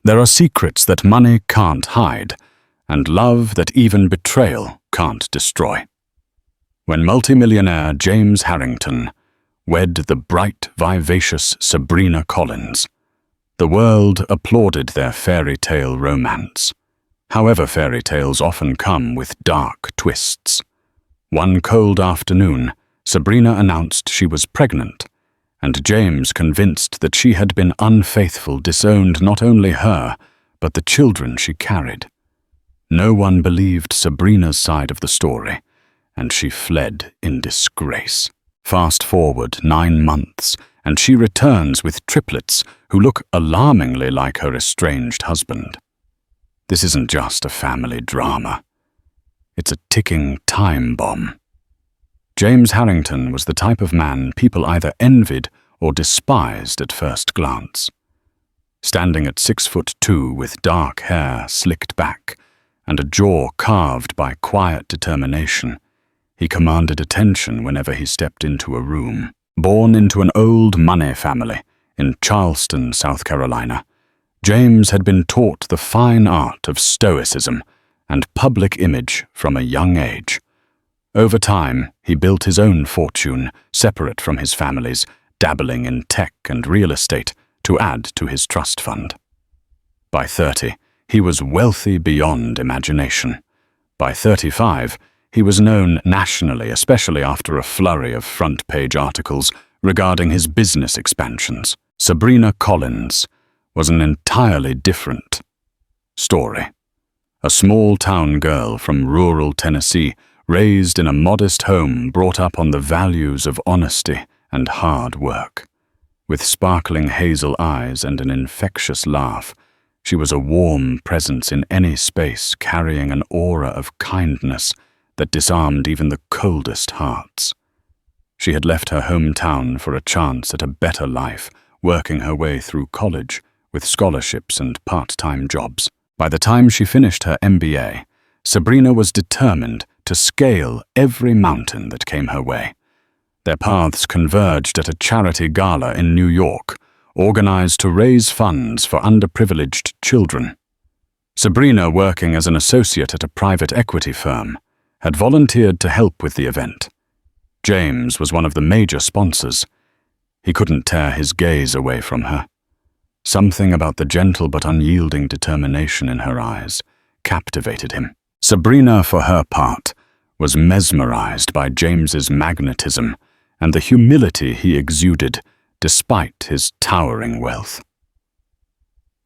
There are secrets that money can't hide, and love that even betrayal can't destroy. When multimillionaire James Harrington wed the bright, vivacious Sabrina Collins, the world applauded their fairy tale romance. However, fairy tales often come with dark twists. One cold afternoon, Sabrina announced she was pregnant, and James, convinced that she had been unfaithful, disowned not only her, but the children she carried. No one believed Sabrina's side of the story, and she fled in disgrace. Fast forward 9 months, and she returns with triplets who look alarmingly like her estranged husband. This isn't just a family drama. It's a ticking time bomb. James Harrington was the type of man people either envied or despised at first glance. Standing at 6'2" with dark hair slicked back and a jaw carved by quiet determination, he commanded attention whenever he stepped into a room. Born into an old money family in Charleston, South Carolina, James had been taught the fine art of stoicism and public image from a young age. Over time, he built his own fortune, separate from his family's, dabbling in tech and real estate to add to his trust fund. By 30, he was wealthy beyond imagination. By 35, he was known nationally, especially after a flurry of front-page articles regarding his business expansions. Sabrina Collins was an entirely different story. A small-town girl from rural Tennessee, raised in a modest home, brought up on the values of honesty and hard work. With sparkling hazel eyes and an infectious laugh, she was a warm presence in any space, carrying an aura of kindness that disarmed even the coldest hearts. She had left her hometown for a chance at a better life, working her way through college with scholarships and part-time jobs. By the time she finished her MBA, Sabrina was determined to scale every mountain that came her way. Their paths converged at a charity gala in New York, organized to raise funds for underprivileged children. Sabrina, working as an associate at a private equity firm, had volunteered to help with the event. James was one of the major sponsors. He couldn't tear his gaze away from her. Something about the gentle but unyielding determination in her eyes captivated him. Sabrina, for her part, was mesmerized by James's magnetism and the humility he exuded despite his towering wealth.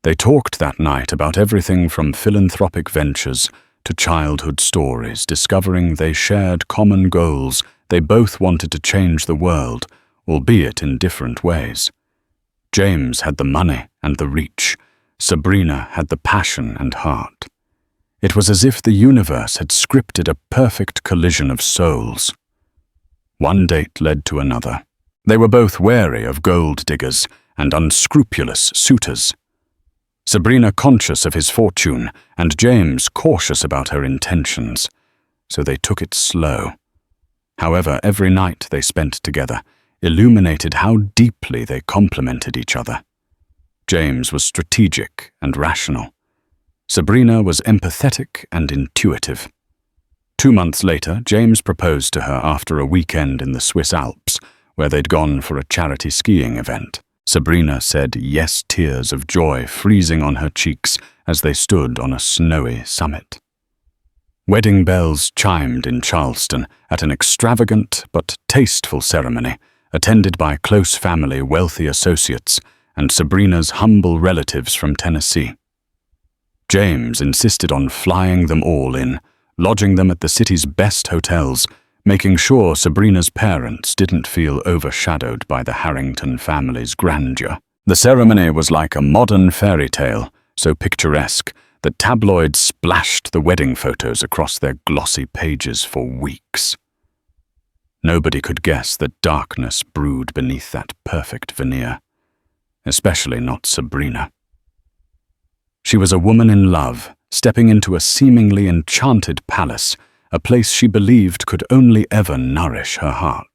They talked that night about everything from philanthropic ventures to childhood stories, discovering they shared common goals. They both wanted to change the world, albeit in different ways. James had the money and the reach. Sabrina had the passion and heart. It was as if the universe had scripted a perfect collision of souls. One date led to another. They were both wary of gold diggers and unscrupulous suitors. Sabrina conscious of his fortune, and James cautious about her intentions, so they took it slow. However, every night they spent together illuminated how deeply they complemented each other. James was strategic and rational. Sabrina was empathetic and intuitive. 2 months later, James proposed to her after a weekend in the Swiss Alps, where they'd gone for a charity skiing event. Sabrina said yes, tears of joy freezing on her cheeks as they stood on a snowy summit. Wedding bells chimed in Charleston at an extravagant but tasteful ceremony, attended by close family, wealthy associates, and Sabrina's humble relatives from Tennessee. James insisted on flying them all in, lodging them at the city's best hotels, making sure Sabrina's parents didn't feel overshadowed by the Harrington family's grandeur. The ceremony was like a modern fairy tale, so picturesque that tabloids splashed the wedding photos across their glossy pages for weeks. Nobody could guess that darkness brewed beneath that perfect veneer, especially not Sabrina. She was a woman in love, stepping into a seemingly enchanted palace, a place she believed could only ever nourish her heart.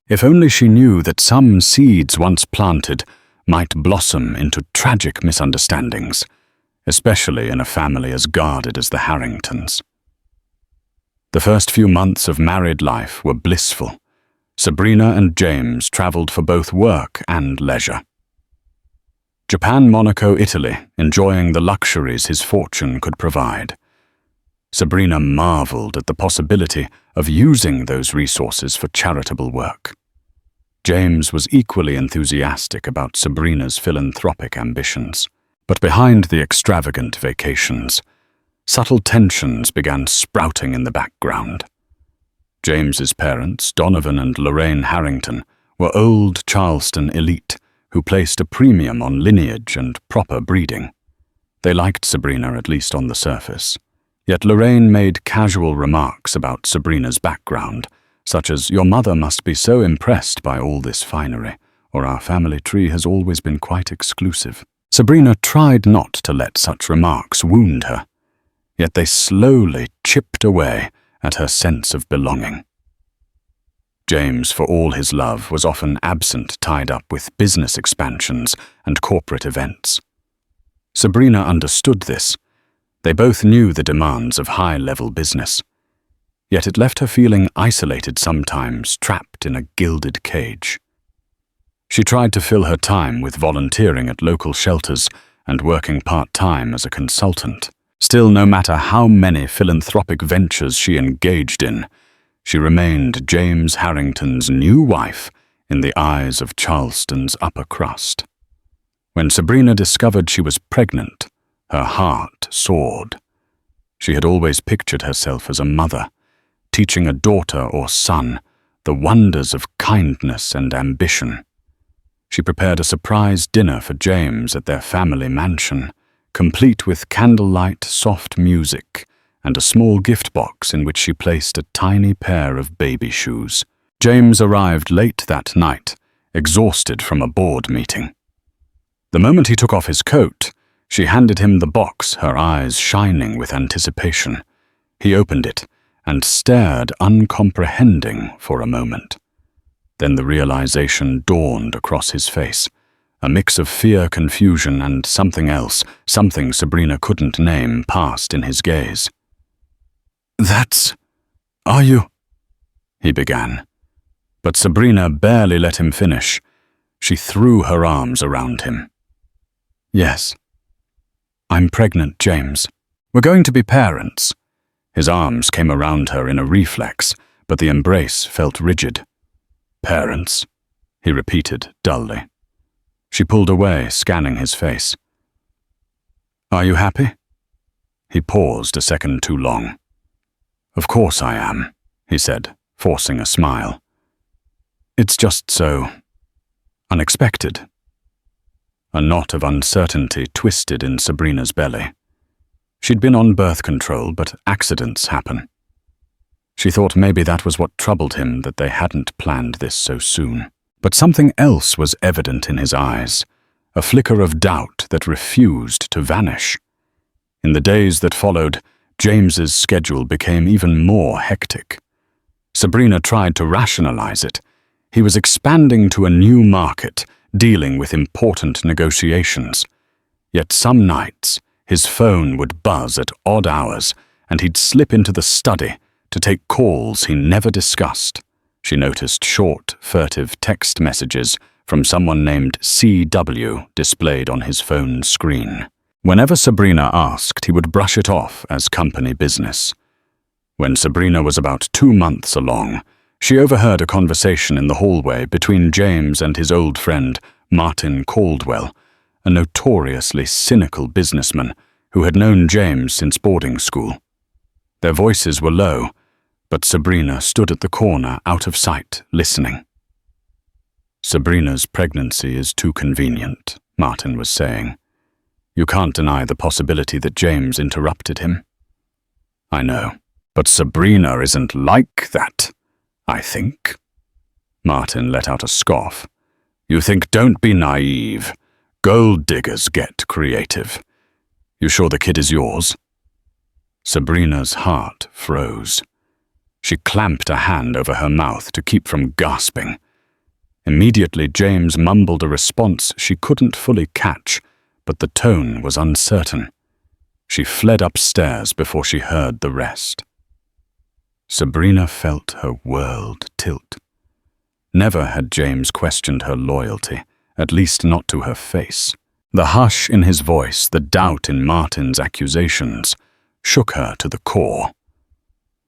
If only she knew that some seeds once planted might blossom into tragic misunderstandings, especially in a family as guarded as the Harringtons. The first few months of married life were blissful. Sabrina and James traveled for both work and leisure. Japan, Monaco, Italy, enjoying the luxuries his fortune could provide. Sabrina marveled at the possibility of using those resources for charitable work. James was equally enthusiastic about Sabrina's philanthropic ambitions. But behind the extravagant vacations, subtle tensions began sprouting in the background. James's parents, Donovan and Lorraine Harrington, were old Charleston elite who placed a premium on lineage and proper breeding. They liked Sabrina, at least on the surface. Yet Lorraine made casual remarks about Sabrina's background, such as, "Your mother must be so impressed by all this finery, or our family tree has always been quite exclusive." Sabrina tried not to let such remarks wound her, yet they slowly chipped away at her sense of belonging. James, for all his love, was often absent, tied up with business expansions and corporate events. Sabrina understood this. They both knew the demands of high-level business. Yet it left her feeling isolated sometimes, trapped in a gilded cage. She tried to fill her time with volunteering at local shelters and working part-time as a consultant. Still, no matter how many philanthropic ventures she engaged in, she remained James Harrington's new wife in the eyes of Charleston's upper crust. When Sabrina discovered she was pregnant, her heart soared. She had always pictured herself as a mother, teaching a daughter or son the wonders of kindness and ambition. She prepared a surprise dinner for James at their family mansion, complete with candlelight, soft music, and a small gift box in which she placed a tiny pair of baby shoes. James arrived late that night, exhausted from a board meeting. The moment he took off his coat, she handed him the box, her eyes shining with anticipation. He opened it and stared uncomprehending for a moment. Then the realization dawned across his face, a mix of fear, confusion, and something else, something Sabrina couldn't name, passed in his gaze. Are you?" he began. But Sabrina barely let him finish. She threw her arms around him. "Yes. I'm pregnant, James. We're going to be parents." His arms came around her in a reflex, but the embrace felt rigid. "Parents?" he repeated dully. She pulled away, scanning his face. "Are you happy?" He paused a second too long. "Of course I am," he said, forcing a smile. "It's just so unexpected." A knot of uncertainty twisted in Sabrina's belly. She'd been on birth control, but accidents happen. She thought maybe that was what troubled him, that they hadn't planned this so soon. But something else was evident in his eyes, a flicker of doubt that refused to vanish. In the days that followed, James's schedule became even more hectic. Sabrina tried to rationalize it. He was expanding to a new market, dealing with important negotiations. Yet some nights, his phone would buzz at odd hours, and he'd slip into the study to take calls he never discussed. She noticed short, furtive text messages from someone named CW displayed on his phone screen. Whenever Sabrina asked, he would brush it off as company business. When Sabrina was about 2 months along, she overheard a conversation in the hallway between James and his old friend, Martin Caldwell, a notoriously cynical businessman who had known James since boarding school. Their voices were low, but Sabrina stood at the corner, out of sight, listening. "Sabrina's pregnancy is too convenient," Martin was saying. "You can't deny the possibility that James interrupted him." "I know, but Sabrina isn't like that, I think." Martin let out a scoff. "You think, don't be naive. Gold diggers get creative. You sure the kid is yours?" Sabrina's heart froze. She clamped a hand over her mouth to keep from gasping. Immediately, James mumbled a response she couldn't fully catch, but the tone was uncertain. She fled upstairs before she heard the rest. Sabrina felt her world tilt. Never had James questioned her loyalty, at least not to her face. The hush in his voice, the doubt in Martin's accusations, shook her to the core.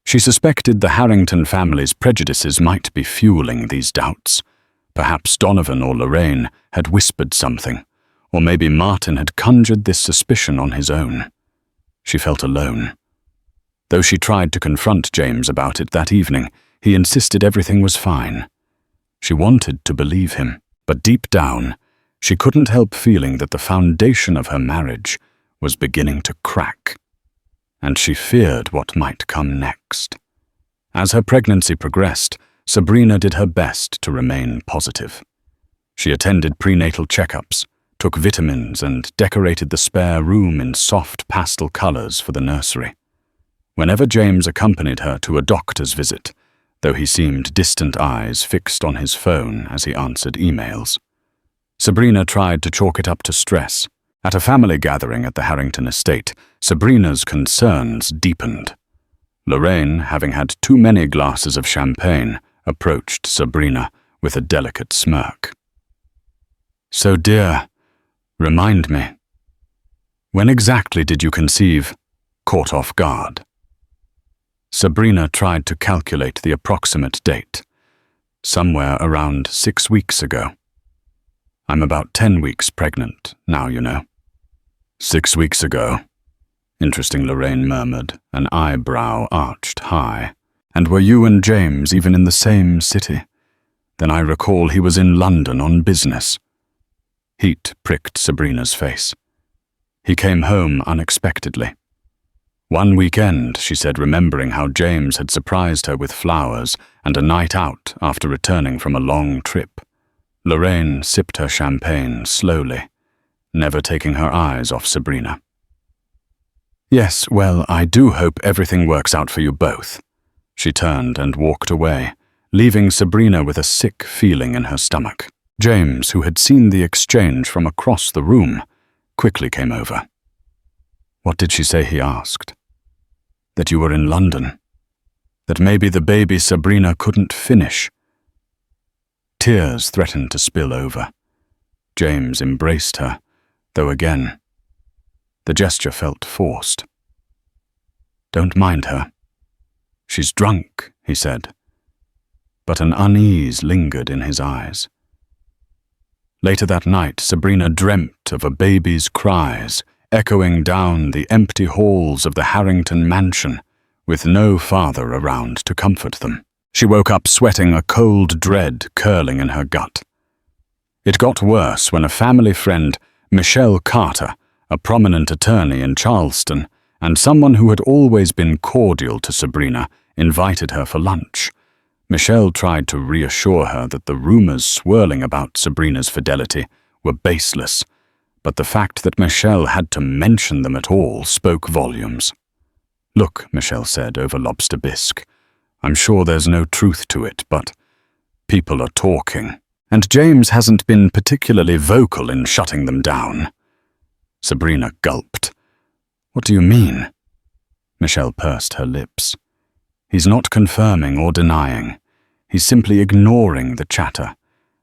She suspected the Harrington family's prejudices might be fueling these doubts. Perhaps Donovan or Lorraine had whispered something, or maybe Martin had conjured this suspicion on his own. She felt alone. Though she tried to confront James about it that evening, he insisted everything was fine. She wanted to believe him, but deep down, she couldn't help feeling that the foundation of her marriage was beginning to crack. And she feared what might come next. As her pregnancy progressed, Sabrina did her best to remain positive. She attended prenatal checkups, took vitamins, and decorated the spare room in soft pastel colors for the nursery. Whenever James accompanied her to a doctor's visit, though he seemed distant eyes fixed on his phone as he answered emails, Sabrina tried to chalk it up to stress. At a family gathering at the Harrington estate, Sabrina's concerns deepened. Lorraine, having had too many glasses of champagne, approached Sabrina with a delicate smirk. "So, dear, remind me, when exactly did you conceive?" Caught off guard. Sabrina tried to calculate the approximate date. Somewhere around 6 weeks ago. "I'm about 10 weeks pregnant now, you know." 6 weeks ago. Interesting, Lorraine murmured, an eyebrow arched high. "And were you and James even in the same city? Then I recall he was in London on business." Heat pricked Sabrina's face. "He came home unexpectedly. One weekend," she said, remembering how James had surprised her with flowers and a night out after returning from a long trip. Lorraine sipped her champagne slowly, never taking her eyes off Sabrina. "Yes, well, I do hope everything works out for you both." She turned and walked away, leaving Sabrina with a sick feeling in her stomach. James, who had seen the exchange from across the room, quickly came over. "What did she say?" he asked. "That you were in London. That maybe the baby Sabrina couldn't finish." Tears threatened to spill over. James embraced her, though again, the gesture felt forced. "Don't mind her. She's drunk," he said, but an unease lingered in his eyes. Later that night, Sabrina dreamt of a baby's cries echoing down the empty halls of the Harrington mansion, with no father around to comfort them. She woke up sweating, a cold dread curling in her gut. It got worse when a family friend, Michelle Carter, a prominent attorney in Charleston, and someone who had always been cordial to Sabrina, invited her for lunch. Michelle tried to reassure her that the rumors swirling about Sabrina's fidelity were baseless, but the fact that Michelle had to mention them at all spoke volumes. "Look," Michelle said over lobster bisque, "I'm sure there's no truth to it, but people are talking, and James hasn't been particularly vocal in shutting them down." Sabrina gulped. "What do you mean?" Michelle pursed her lips. "He's not confirming or denying. He's simply ignoring the chatter,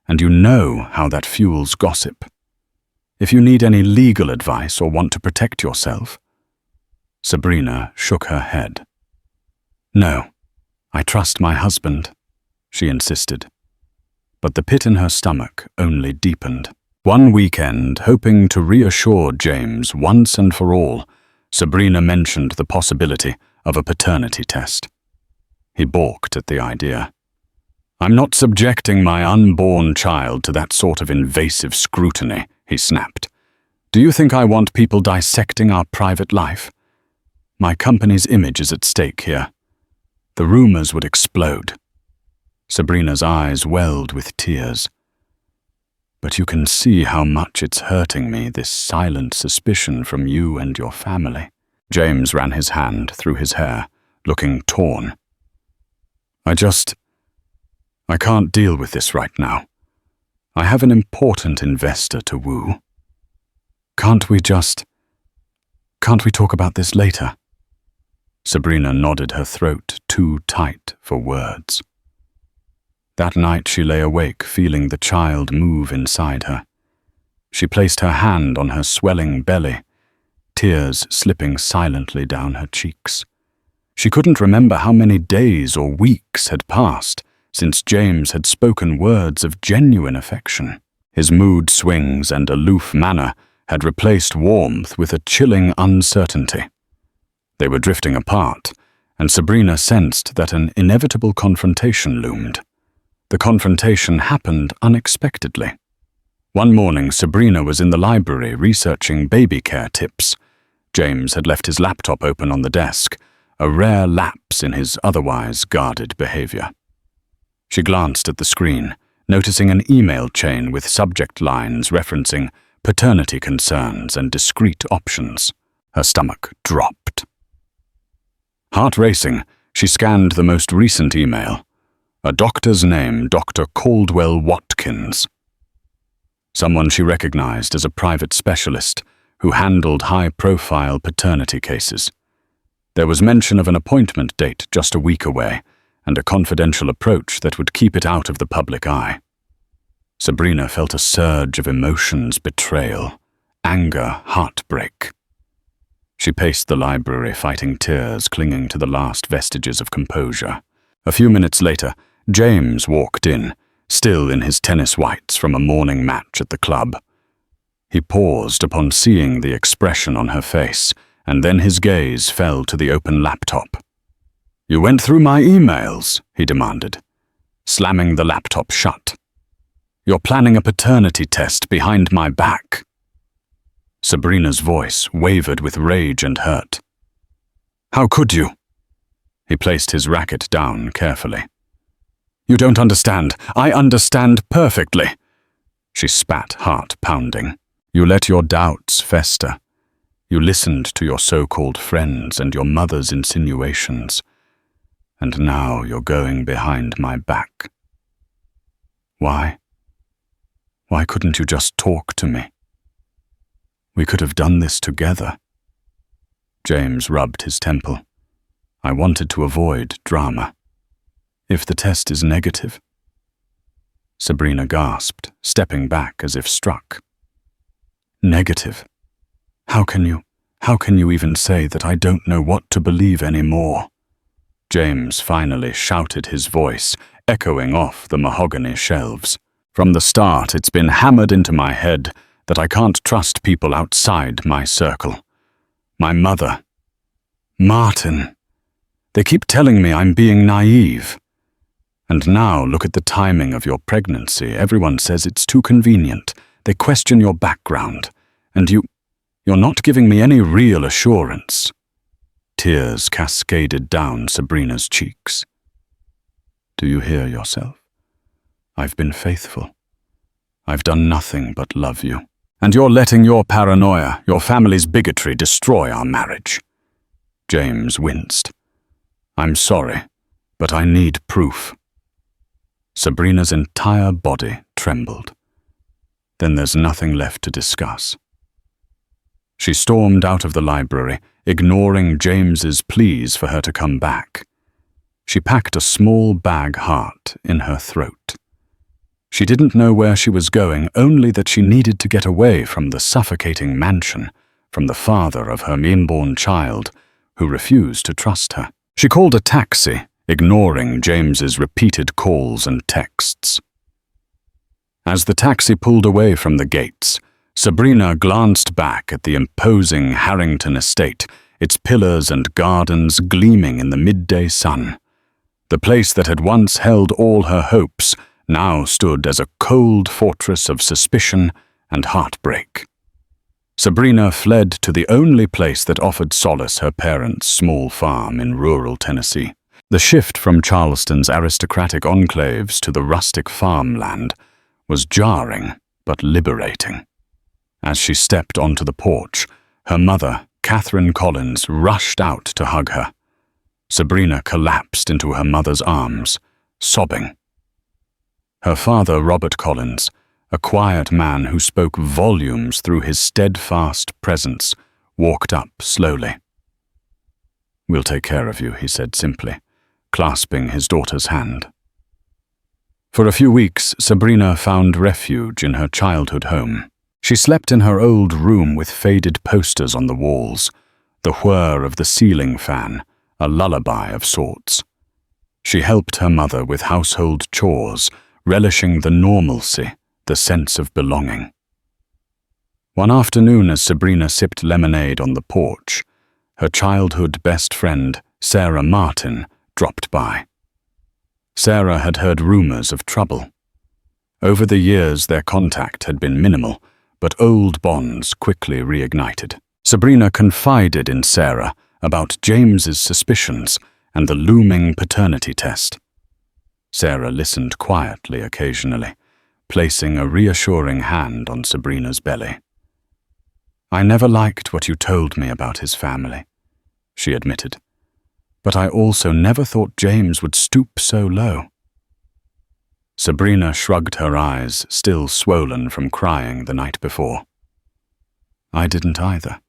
and you know how that fuels gossip. If you need any legal advice or want to protect yourself." Sabrina shook her head. "No, I trust my husband," she insisted. But the pit in her stomach only deepened. One weekend, hoping to reassure James once and for all, Sabrina mentioned the possibility of a paternity test. He balked at the idea. "I'm not subjecting my unborn child to that sort of invasive scrutiny," he snapped. "Do you think I want people dissecting our private life? My company's image is at stake here. The rumors would explode." Sabrina's eyes welled with tears. "But you can see how much it's hurting me, this silent suspicion from you and your family." James ran his hand through his hair, looking torn. I can't deal with this right now. I have an important investor to woo. Can't we just..." Can't we talk about this later? Sabrina nodded, her throat too tight for words. That night she lay awake, feeling the child move inside her. She placed her hand on her swelling belly, tears slipping silently down her cheeks. She couldn't remember how many days or weeks had passed since James had spoken words of genuine affection. His mood swings and aloof manner had replaced warmth with a chilling uncertainty. They were drifting apart, and Sabrina sensed that an inevitable confrontation loomed. The confrontation happened unexpectedly. One morning, Sabrina was in the library researching baby care tips. James had left his laptop open on the desk, a rare lapse in his otherwise guarded behavior. She glanced at the screen, noticing an email chain with subject lines referencing paternity concerns and discrete options. Her stomach dropped. Heart racing, she scanned the most recent email. A doctor's name, Dr. Caldwell Watkins. Someone she recognized as a private specialist who handled high-profile paternity cases. There was mention of an appointment date just a week away and a confidential approach that would keep it out of the public eye. Sabrina felt a surge of emotions: betrayal, anger, heartbreak. She paced the library, fighting tears clinging to the last vestiges of composure. A few minutes later, James walked in, still in his tennis whites from a morning match at the club. He paused upon seeing the expression on her face, and then his gaze fell to the open laptop. "You went through my emails," he demanded, slamming the laptop shut. "You're planning a paternity test behind my back." Sabrina's voice wavered with rage and hurt. "How could you?" He placed his racket down carefully. "You don't understand. I understand perfectly." She spat, heart pounding. "You let your doubts fester. You listened to your so-called friends and your mother's insinuations. And now you're going behind my back. Why? Why couldn't you just talk to me? We could have done this together." James rubbed his temple. "I wanted to avoid drama. If the test is negative..." Sabrina gasped, stepping back as if struck. "Negative? How can you even say that I don't know what to believe anymore?" James finally shouted, his voice echoing off the mahogany shelves. "From the start, it's been hammered into my head that I can't trust people outside my circle. My mother, Martin. They keep telling me I'm being naive. And now look at the timing of your pregnancy. Everyone says it's too convenient. They question your background. And you're not giving me any real assurance." Tears cascaded down Sabrina's cheeks. "Do you hear yourself? I've been faithful. I've done nothing but love you. And you're letting your paranoia, your family's bigotry, destroy our marriage." James winced. "I'm sorry, but I need proof." Sabrina's entire body trembled. "Then there's nothing left to discuss." She stormed out of the library, ignoring James's pleas for her to come back. She packed a small bag heart in her throat. She didn't know where she was going, only that she needed to get away from the suffocating mansion, from the father of her inborn child, who refused to trust her. She called a taxi, ignoring James's repeated calls and texts. As the taxi pulled away from the gates, Sabrina glanced back at the imposing Harrington estate, its pillars and gardens gleaming in the midday sun. The place that had once held all her hopes now stood as a cold fortress of suspicion and heartbreak. Sabrina fled to the only place that offered solace, her parents' small farm in rural Tennessee. The shift from Charleston's aristocratic enclaves to the rustic farmland was jarring but liberating. As she stepped onto the porch, her mother, Catherine Collins, rushed out to hug her. Sabrina collapsed into her mother's arms, sobbing. Her father, Robert Collins, a quiet man who spoke volumes through his steadfast presence, walked up slowly. "We'll take care of you," he said simply, clasping his daughter's hand. For a few weeks, Sabrina found refuge in her childhood home. She slept in her old room with faded posters on the walls, the whir of the ceiling fan, a lullaby of sorts. She helped her mother with household chores, relishing the normalcy, the sense of belonging. One afternoon, as Sabrina sipped lemonade on the porch, her childhood best friend, Sarah Martin, dropped by. Sarah had heard rumors of trouble. Over the years, their contact had been minimal, but old bonds quickly reignited. Sabrina confided in Sarah about James's suspicions and the looming paternity test. Sarah listened quietly occasionally, placing a reassuring hand on Sabrina's belly. "I never liked what you told me about his family," she admitted. "But I also never thought James would stoop so low." Sabrina shrugged her eyes, still swollen from crying the night before. "I didn't either."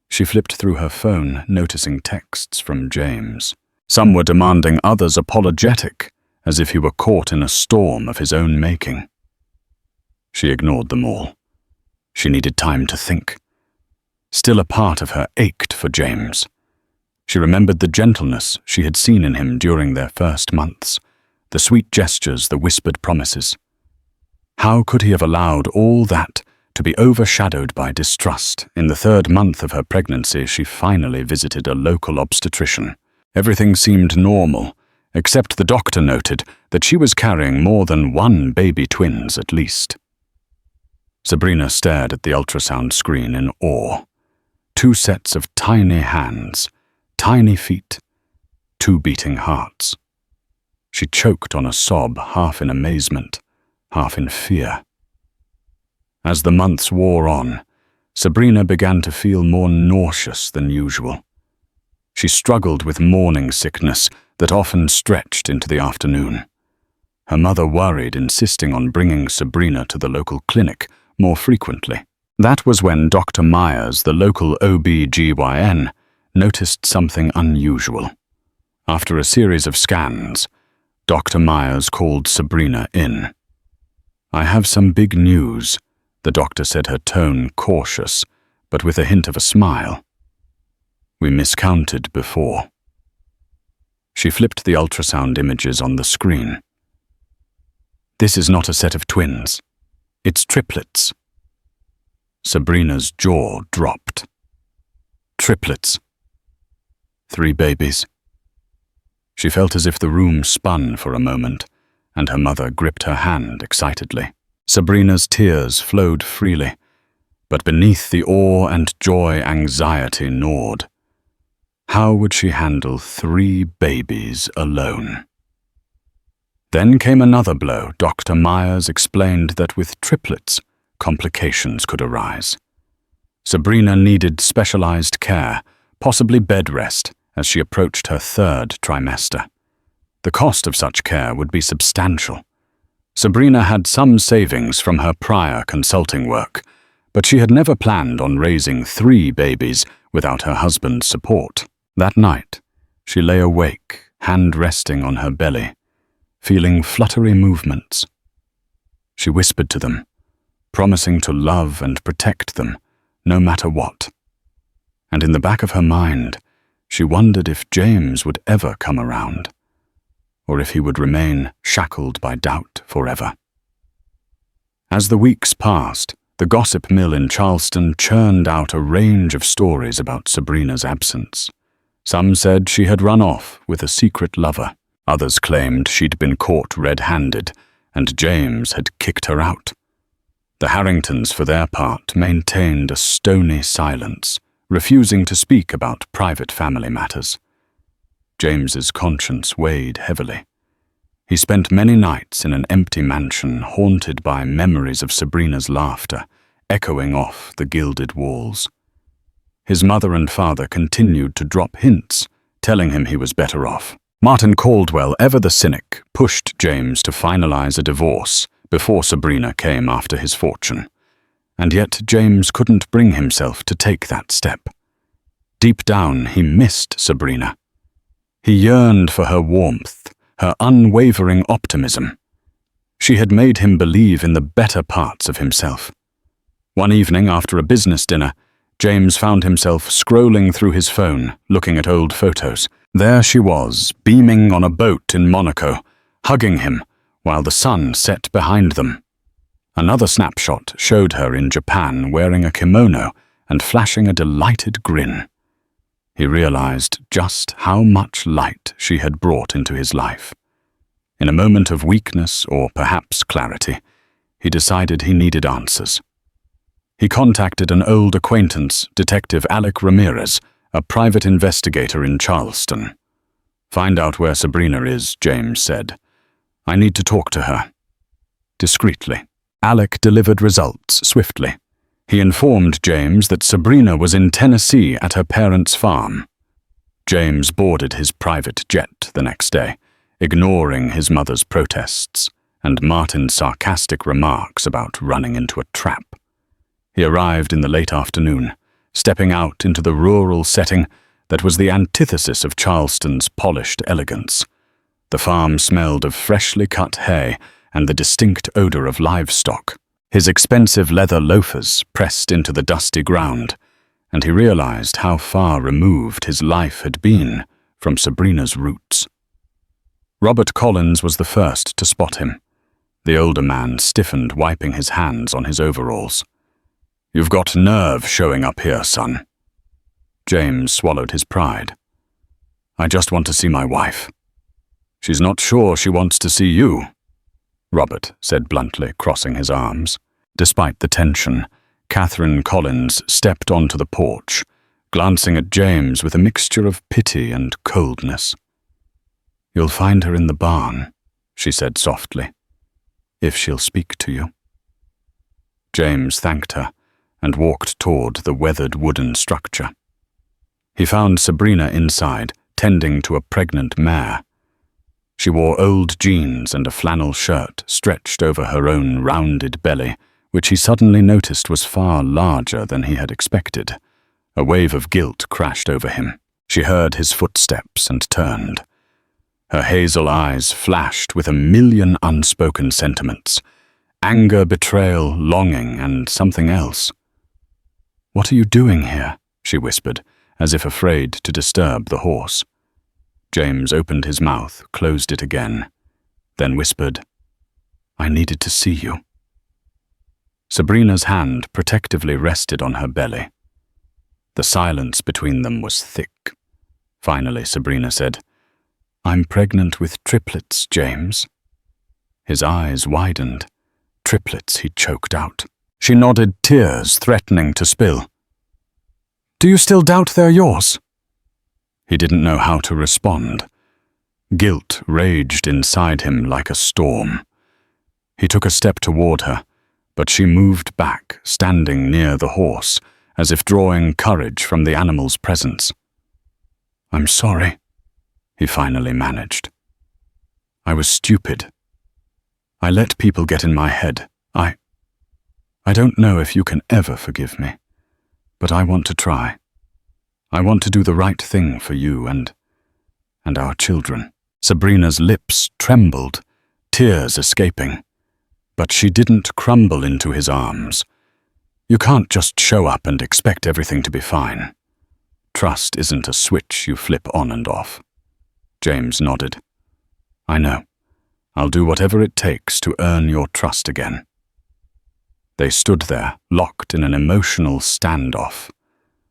She flipped through her phone, noticing texts from James. Some were demanding, others apologetic, as if he were caught in a storm of his own making. She ignored them all. She needed time to think. Still, a part of her ached for James. She remembered the gentleness she had seen in him during their first months, the sweet gestures, the whispered promises. How could he have allowed all that to be overshadowed by distrust? In the 3rd month of her pregnancy, she finally visited a local obstetrician. Everything seemed normal, except the doctor noted that she was carrying more than 1 baby twins at least. Sabrina stared at the ultrasound screen in awe. 2 sets of tiny hands, tiny feet, 2 beating hearts. She choked on a sob, half in amazement, half in fear. As the months wore on, Sabrina began to feel more nauseous than usual. She struggled with morning sickness that often stretched into the afternoon. Her mother worried, insisting on bringing Sabrina to the local clinic more frequently. That was when Dr. Myers, the local OB/GYN, noticed something unusual. After a series of scans, Dr. Myers called Sabrina in. "I have some big news," the doctor said, her tone cautious, but with a hint of a smile. "We miscounted before." She flipped the ultrasound images on the screen. "This is not a set of twins. It's triplets." Sabrina's jaw dropped. Triplets. 3 babies. She felt as if the room spun for a moment, and her mother gripped her hand excitedly. Sabrina's tears flowed freely, but beneath the awe and joy, anxiety gnawed. How would she handle 3 babies alone? Then came another blow. Dr. Myers explained that with triplets, complications could arise. Sabrina needed specialized care, possibly bed rest, as she approached her 3rd trimester. The cost of such care would be substantial. Sabrina had some savings from her prior consulting work, but she had never planned on raising 3 babies without her husband's support. That night, she lay awake, hand resting on her belly, feeling fluttery movements. She whispered to them, promising to love and protect them, no matter what. And in the back of her mind, she wondered if James would ever come around, or if he would remain shackled by doubt forever. As the weeks passed, the gossip mill in Charleston churned out a range of stories about Sabrina's absence. Some said she had run off with a secret lover. Others claimed she'd been caught red-handed, and James had kicked her out. The Harringtons, for their part, maintained a stony silence, refusing to speak about private family matters. James's conscience weighed heavily. He spent many nights in an empty mansion haunted by memories of Sabrina's laughter, echoing off the gilded walls. His mother and father continued to drop hints, telling him he was better off. Martin Caldwell, ever the cynic, pushed James to finalize a divorce before Sabrina came after his fortune. And yet James couldn't bring himself to take that step. Deep down, he missed Sabrina. He yearned for her warmth, her unwavering optimism. She had made him believe in the better parts of himself. One evening after a business dinner, James found himself scrolling through his phone, looking at old photos. There she was, beaming on a boat in Monaco, hugging him, while the sun set behind them. Another snapshot showed her in Japan wearing a kimono and flashing a delighted grin. He realized just how much light she had brought into his life. In a moment of weakness, or perhaps clarity, he decided he needed answers. He contacted an old acquaintance, Detective Alec Ramirez, a private investigator in Charleston. "Find out where Sabrina is," James said. "I need to talk to her." Discreetly, Alec delivered results swiftly. He informed James that Sabrina was in Tennessee at her parents' farm. James boarded his private jet the next day, ignoring his mother's protests and Martin's sarcastic remarks about running into a trap. He arrived in the late afternoon, stepping out into the rural setting that was the antithesis of Charleston's polished elegance. The farm smelled of freshly cut hay and the distinct odor of livestock. His expensive leather loafers pressed into the dusty ground, and he realized how far removed his life had been from Sabrina's roots. Robert Collins was the first to spot him. The older man stiffened, wiping his hands on his overalls. "You've got nerve showing up here, son." James swallowed his pride. "I just want to see my wife." "She's not sure she wants to see you," Robert said bluntly, crossing his arms. Despite the tension, Catherine Collins stepped onto the porch, glancing at James with a mixture of pity and coldness. "You'll find her in the barn," she said softly, "if she'll speak to you." James thanked her and walked toward the weathered wooden structure. He found Sabrina inside, tending to a pregnant mare. She wore old jeans and a flannel shirt stretched over her own rounded belly, which he suddenly noticed was far larger than he had expected. A wave of guilt crashed over him. She heard his footsteps and turned. Her hazel eyes flashed with a million unspoken sentiments: anger, betrayal, longing, and something else. "What are you doing here?" she whispered, as if afraid to disturb the horse. James opened his mouth, closed it again, then whispered, "I needed to see you." Sabrina's hand protectively rested on her belly. The silence between them was thick. Finally, Sabrina said, "I'm pregnant with triplets, James." His eyes widened. "Triplets," he choked out. She nodded, tears threatening to spill. "Do you still doubt they're yours?" He didn't know how to respond. Guilt raged inside him like a storm. He took a step toward her, but she moved back, standing near the horse, as if drawing courage from the animal's presence. "I'm sorry," he finally managed. "I was stupid. I let people get in my head. I don't know if you can ever forgive me, but I want to try. I want to do the right thing for you and our children." Sabrina's lips trembled, tears escaping, but she didn't crumble into his arms. You can't just show up and expect everything to be fine. Trust isn't a switch you flip on and off. James nodded. "I know. I'll do whatever it takes to earn your trust again." They stood there, locked in an emotional standoff,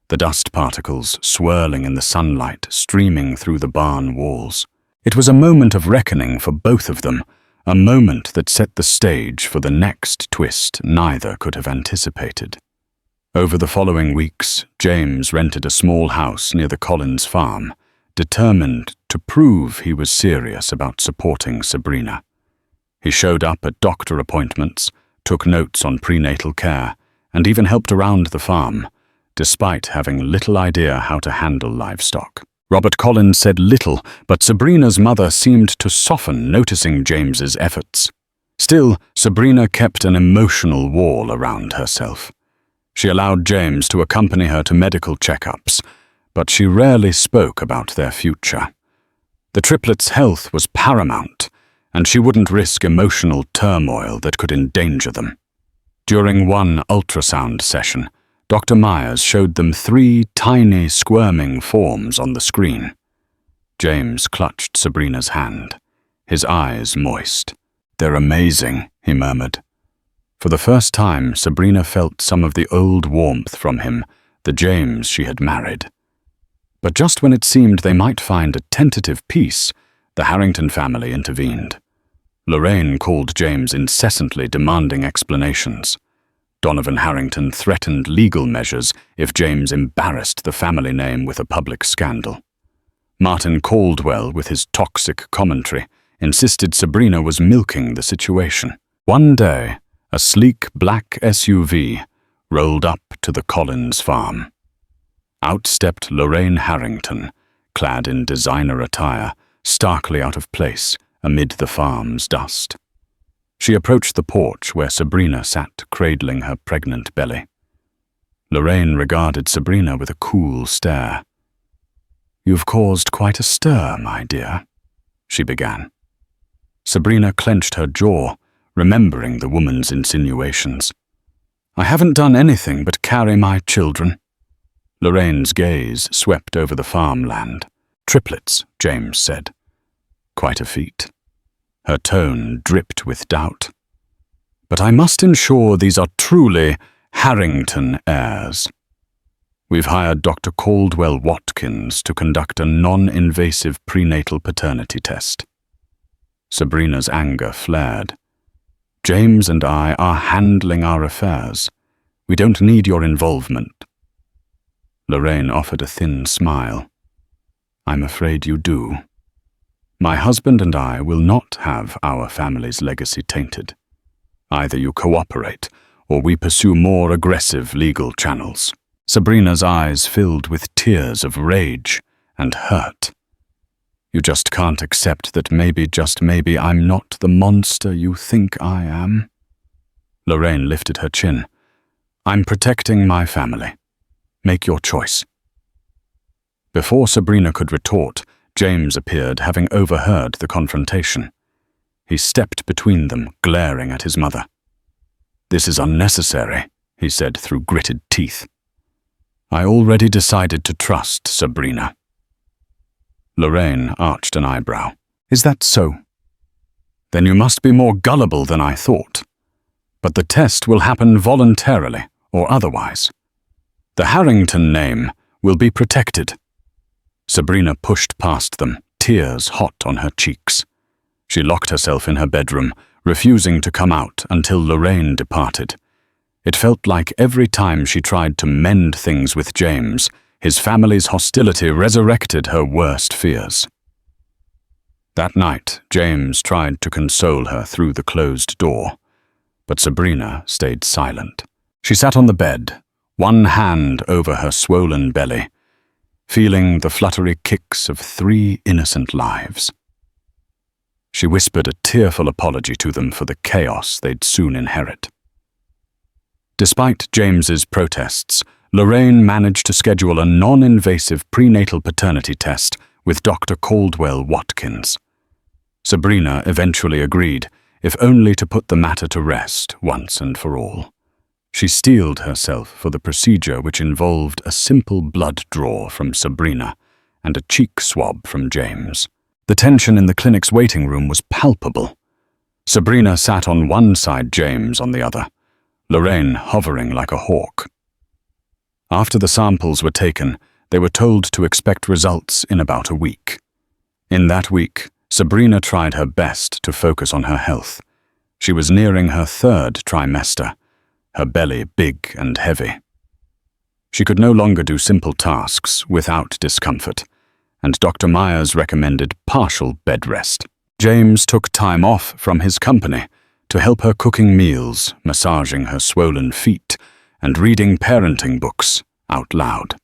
the dust particles swirling in the sunlight streaming through the barn walls. It was a moment of reckoning for both of them, a moment that set the stage for the next twist neither could have anticipated. Over the following weeks, James rented a small house near the Collins farm, determined to prove he was serious about supporting Sabrina. He showed up at doctor appointments, took notes on prenatal care, and even helped around the farm, despite having little idea how to handle livestock. Robert Collins said little, but Sabrina's mother seemed to soften, noticing James's efforts. Still, Sabrina kept an emotional wall around herself. She allowed James to accompany her to medical checkups, but she rarely spoke about their future. The triplets' health was paramount, and she wouldn't risk emotional turmoil that could endanger them. During one ultrasound session, Dr. Myers showed them 3 tiny, squirming forms on the screen. James clutched Sabrina's hand, his eyes moist. "They're amazing," he murmured. For the first time, Sabrina felt some of the old warmth from him, the James she had married. But just when it seemed they might find a tentative peace, the Harrington family intervened. Lorraine called James incessantly, demanding explanations. Donovan Harrington threatened legal measures if James embarrassed the family name with a public scandal. Martin Caldwell, with his toxic commentary, insisted Sabrina was milking the situation. One day, a sleek black SUV rolled up to the Collins farm. Out stepped Lorraine Harrington, clad in designer attire, starkly out of place amid the farm's dust. She approached the porch where Sabrina sat cradling her pregnant belly. Lorraine regarded Sabrina with a cool stare. "You've caused quite a stir, my dear," she began. Sabrina clenched her jaw, remembering the woman's insinuations. "I haven't done anything but carry my children." Lorraine's gaze swept over the farmland. "Triplets," James said. "Quite a feat." Her tone dripped with doubt. "But I must ensure these are truly Harrington heirs. We've hired Dr. Caldwell Watkins to conduct a non-invasive prenatal paternity test." Sabrina's anger flared. "James and I are handling our affairs. We don't need your involvement." Lorraine offered a thin smile. "I'm afraid you do. My husband and I will not have our family's legacy tainted. Either you cooperate, or we pursue more aggressive legal channels." Sabrina's eyes filled with tears of rage and hurt. "You just can't accept that maybe, just maybe, I'm not the monster you think I am?" Lorraine lifted her chin. "I'm protecting my family. Make your choice." Before Sabrina could retort, James appeared, having overheard the confrontation. He stepped between them, glaring at his mother. "This is unnecessary," he said through gritted teeth. "I already decided to trust Sabrina." Lorraine arched an eyebrow. "Is that so? Then you must be more gullible than I thought. But the test will happen voluntarily or otherwise. The Harrington name will be protected." Sabrina pushed past them, tears hot on her cheeks. She locked herself in her bedroom, refusing to come out until Lorraine departed. It felt like every time she tried to mend things with James, his family's hostility resurrected her worst fears. That night, James tried to console her through the closed door, but Sabrina stayed silent. She sat on the bed, one hand over her swollen belly, feeling the fluttery kicks of 3 innocent lives. She whispered a tearful apology to them for the chaos they'd soon inherit. Despite James's protests, Lorraine managed to schedule a non-invasive prenatal paternity test with Dr. Caldwell Watkins. Sabrina eventually agreed, if only to put the matter to rest once and for all. She steeled herself for the procedure, which involved a simple blood draw from Sabrina and a cheek swab from James. The tension in the clinic's waiting room was palpable. Sabrina sat on one side, James on the other, Lorraine hovering like a hawk. After the samples were taken, they were told to expect results in about a week. In that week, Sabrina tried her best to focus on her health. She was nearing her 3rd trimester, her belly big and heavy. She could no longer do simple tasks without discomfort, and Dr. Myers recommended partial bed rest. James took time off from his company to help her cooking meals, massaging her swollen feet, and reading parenting books out loud.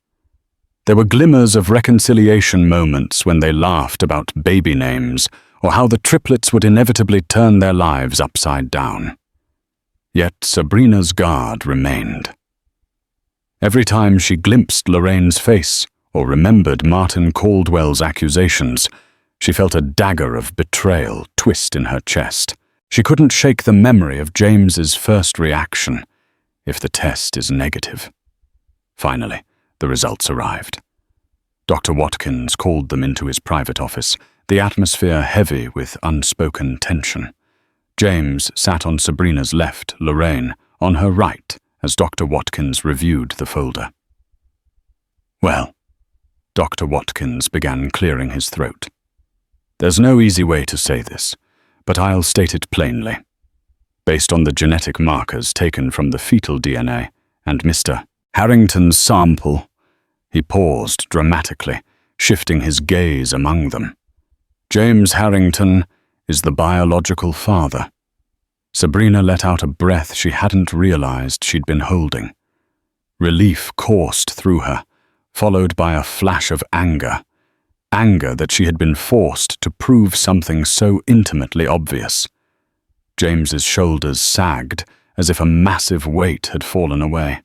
There were glimmers of reconciliation moments when they laughed about baby names or how the triplets would inevitably turn their lives upside down. Yet Sabrina's guard remained. Every time she glimpsed Lorraine's face or remembered Martin Caldwell's accusations, she felt a dagger of betrayal twist in her chest. She couldn't shake the memory of James's first reaction, if the test is negative. Finally, the results arrived. Dr. Watkins called them into his private office, the atmosphere heavy with unspoken tension. James sat on Sabrina's left, Lorraine on her right, as Dr. Watkins reviewed the folder. "Well," Dr. Watkins began clearing his throat. "There's no easy way to say this, but I'll state it plainly. Based on the genetic markers taken from the fetal DNA and Mr. Harrington's sample," he paused dramatically, shifting his gaze among them. "James Harrington is the biological father." Sabrina let out a breath she hadn't realized she'd been holding. Relief coursed through her, followed by a flash of anger. Anger that she had been forced to prove something so intimately obvious. James's shoulders sagged as if a massive weight had fallen away.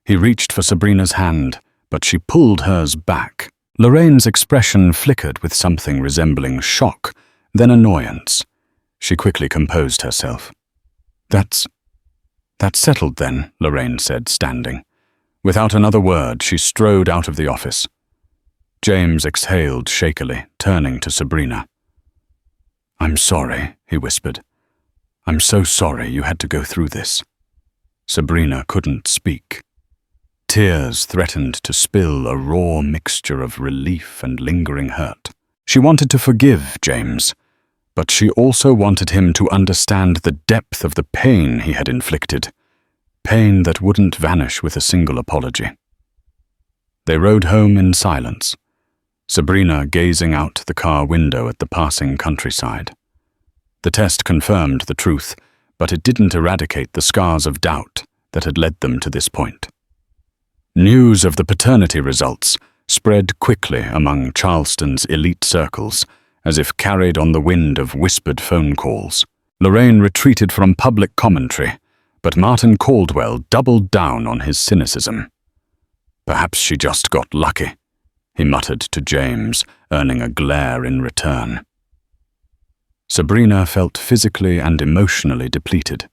He reached for Sabrina's hand, but she pulled hers back. Lorraine's expression flickered with something resembling shock, then annoyance. She quickly composed herself. That's settled then," Lorraine said, standing. Without another word, she strode out of the office. James exhaled shakily, turning to Sabrina. "I'm sorry," he whispered. "I'm so sorry you had to go through this." Sabrina couldn't speak. Tears threatened to spill, a raw mixture of relief and lingering hurt. She wanted to forgive James, but she also wanted him to understand the depth of the pain he had inflicted, pain that wouldn't vanish with a single apology. They rode home in silence, Sabrina gazing out the car window at the passing countryside. The test confirmed the truth, but it didn't eradicate the scars of doubt that had led them to this point. News of the paternity results spread quickly among Charleston's elite circles, as if carried on the wind of whispered phone calls. Lorraine retreated from public commentary, but Martin Caldwell doubled down on his cynicism. "Perhaps she just got lucky," he muttered to James, earning a glare in return. Sabrina felt physically and emotionally depleted.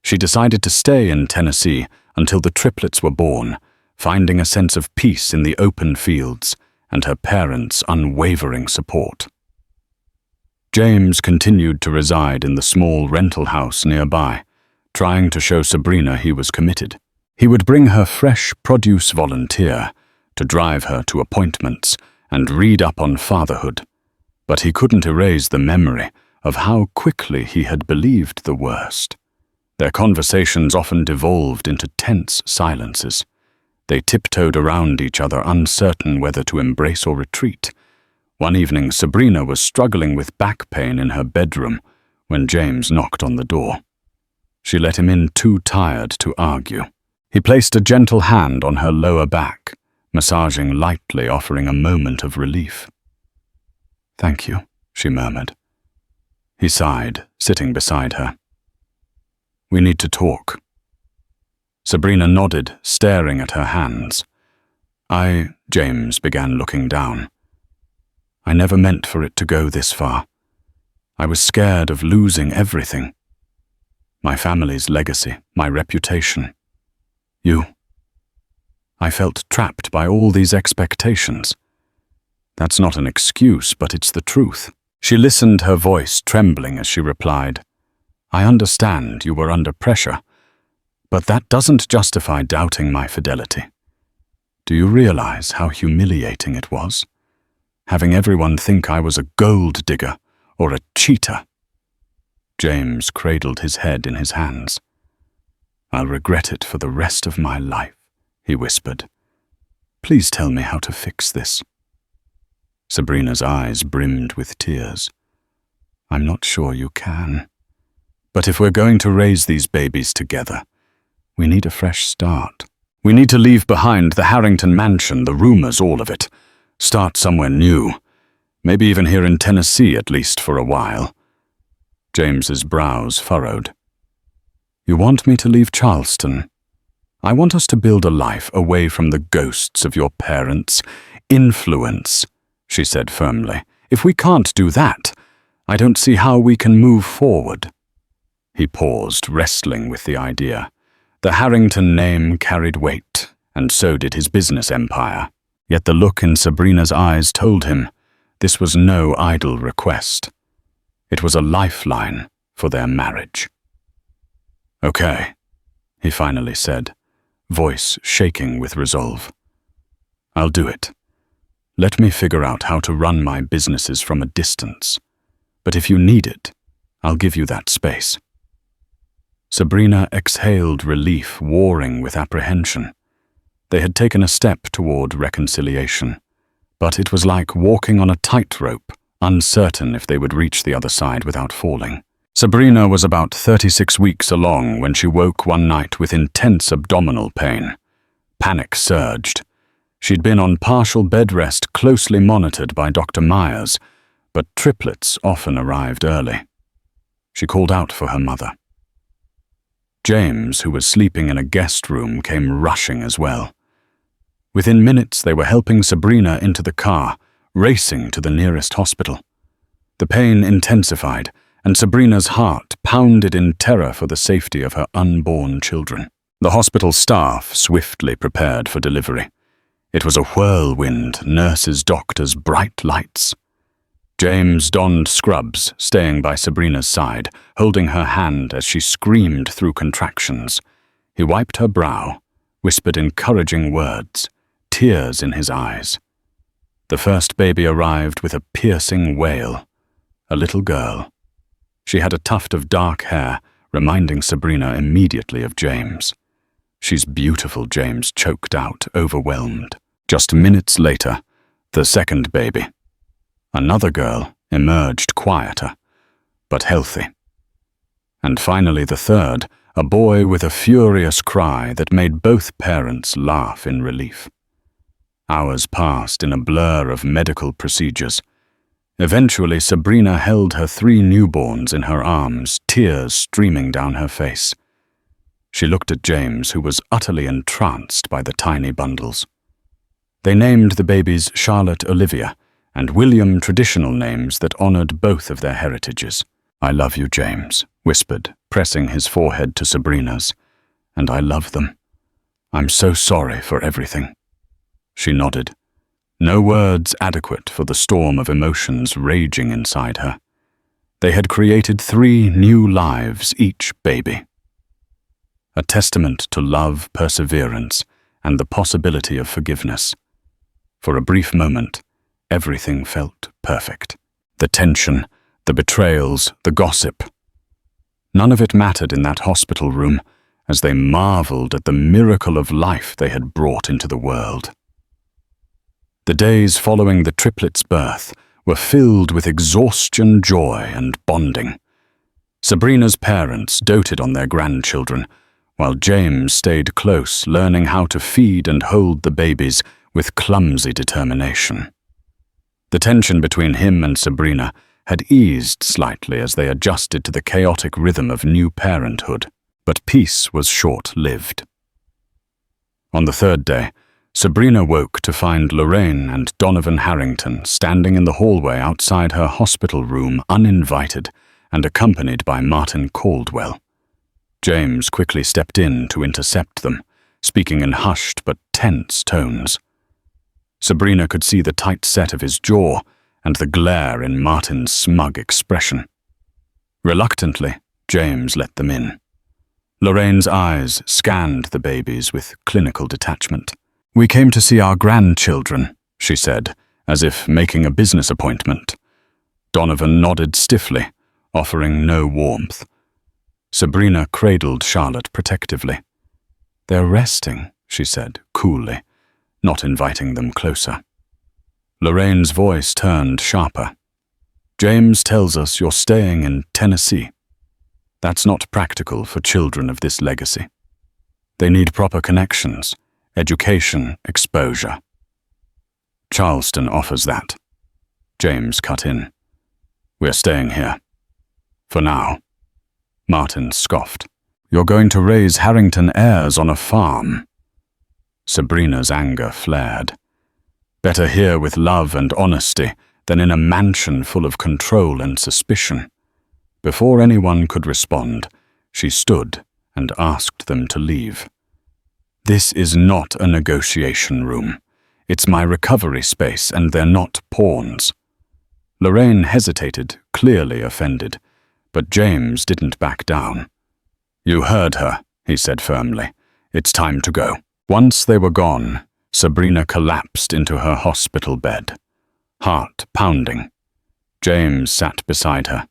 She decided to stay in Tennessee until the triplets were born, finding a sense of peace in the open fields and her parents' unwavering support. James continued to reside in the small rental house nearby, trying to show Sabrina he was committed. He would bring her fresh produce volunteer to drive her to appointments and read up on fatherhood, but he couldn't erase the memory of how quickly he had believed the worst. Their conversations often devolved into tense silences. They tiptoed around each other, uncertain whether to embrace or retreat. One evening, Sabrina was struggling with back pain in her bedroom when James knocked on the door. She let him in too tired to argue. He placed a gentle hand on her lower back, massaging lightly, offering a moment of relief. "Thank you," she murmured. He sighed, sitting beside her. "We need to talk." Sabrina nodded, staring at her hands. James began looking down. "I never meant for it to go this far. I was scared of losing everything. My family's legacy, my reputation. You. I felt trapped by all these expectations. That's not an excuse, but it's the truth." She listened, her voice trembling as she replied, "I understand you were under pressure, but that doesn't justify doubting my fidelity. Do you realize how humiliating it was? Having everyone think I was a gold digger or a cheater." James cradled his head in his hands. "I'll regret it for the rest of my life," he whispered. "Please tell me how to fix this." Sabrina's eyes brimmed with tears. "I'm not sure you can. But if we're going to raise these babies together, we need a fresh start. We need to leave behind the Harrington mansion, the rumors, all of it. Start somewhere new. Maybe even here in Tennessee, at least for a while." James's brows furrowed. "You want me to leave Charleston?" I want us to build a life away from the ghosts of your parents' influence, she said firmly. If we can't do that, I don't see how we can move forward. He paused, wrestling with the idea. The Harrington name carried weight, and so did his business empire. Yet the look in Sabrina's eyes told him this was no idle request. It was a lifeline for their marriage. "Okay," he finally said, voice shaking with resolve. "I'll do it. Let me figure out how to run my businesses from a distance. But if you need it, I'll give you that space." Sabrina exhaled relief, warring with apprehension. They had taken a step toward reconciliation, but it was like walking on a tightrope, uncertain if they would reach the other side without falling. Sabrina was about 36 weeks along when she woke one night with intense abdominal pain. Panic surged. She'd been on partial bed rest, closely monitored by Dr. Myers, but triplets often arrived early. She called out for her mother. James, who was sleeping in a guest room, came rushing as well. Within minutes, they were helping Sabrina into the car, racing to the nearest hospital. The pain intensified, and Sabrina's heart pounded in terror for the safety of her unborn children. The hospital staff swiftly prepared for delivery. It was a whirlwind, nurses, doctors, bright lights. James donned scrubs, staying by Sabrina's side, holding her hand as she screamed through contractions. He wiped her brow, whispered encouraging words, tears in his eyes. The first baby arrived with a piercing wail. A little girl. She had a tuft of dark hair, reminding Sabrina immediately of James. "She's beautiful," James choked out, overwhelmed. Just minutes later, the second baby. Another girl emerged quieter, but healthy. And finally the third, a boy with a furious cry that made both parents laugh in relief. Hours passed in a blur of medical procedures. Eventually, Sabrina held her 3 newborns in her arms, tears streaming down her face. She looked at James, who was utterly entranced by the tiny bundles. They named the babies Charlotte Olivia and William, traditional names that honored both of their heritages. "I love you, James," whispered, pressing his forehead to Sabrina's. "And I love them. I'm so sorry for everything." She nodded. No words adequate for the storm of emotions raging inside her. They had created 3 new lives, each baby. A testament to love, perseverance, and the possibility of forgiveness. For a brief moment, everything felt perfect. The tension, the betrayals, the gossip. None of it mattered in that hospital room as they marveled at the miracle of life they had brought into the world. The days following the triplets' birth were filled with exhaustion, joy, and bonding. Sabrina's parents doted on their grandchildren, while James stayed close, learning how to feed and hold the babies with clumsy determination. The tension between him and Sabrina had eased slightly as they adjusted to the chaotic rhythm of new parenthood, but peace was short-lived. On the 3rd day, Sabrina woke to find Lorraine and Donovan Harrington standing in the hallway outside her hospital room uninvited and accompanied by Martin Caldwell. James quickly stepped in to intercept them, speaking in hushed but tense tones. Sabrina could see the tight set of his jaw and the glare in Martin's smug expression. Reluctantly, James let them in. Lorraine's eyes scanned the babies with clinical detachment. "We came to see our grandchildren," she said, as if making a business appointment. Donovan nodded stiffly, offering no warmth. Sabrina cradled Charlotte protectively. "They're resting," she said, coolly, not inviting them closer. Lorraine's voice turned sharper. "James tells us you're staying in Tennessee. That's not practical for children of this legacy. They need proper connections. Education, exposure. Charleston offers that." James cut in. "We're staying here. For now." Martin scoffed. You're going to raise Harrington heirs on a farm." Sabrina's anger flared. Better here with love and honesty than in a mansion full of control and suspicion. Before anyone could respond, she stood and asked them to leave. "This is not a negotiation room. It's my recovery space, and they're not pawns." Lorraine hesitated, clearly offended, but James didn't back down. "You heard her," he said firmly. "It's time to go." Once they were gone, Sabrina collapsed into her hospital bed, heart pounding. James sat beside her,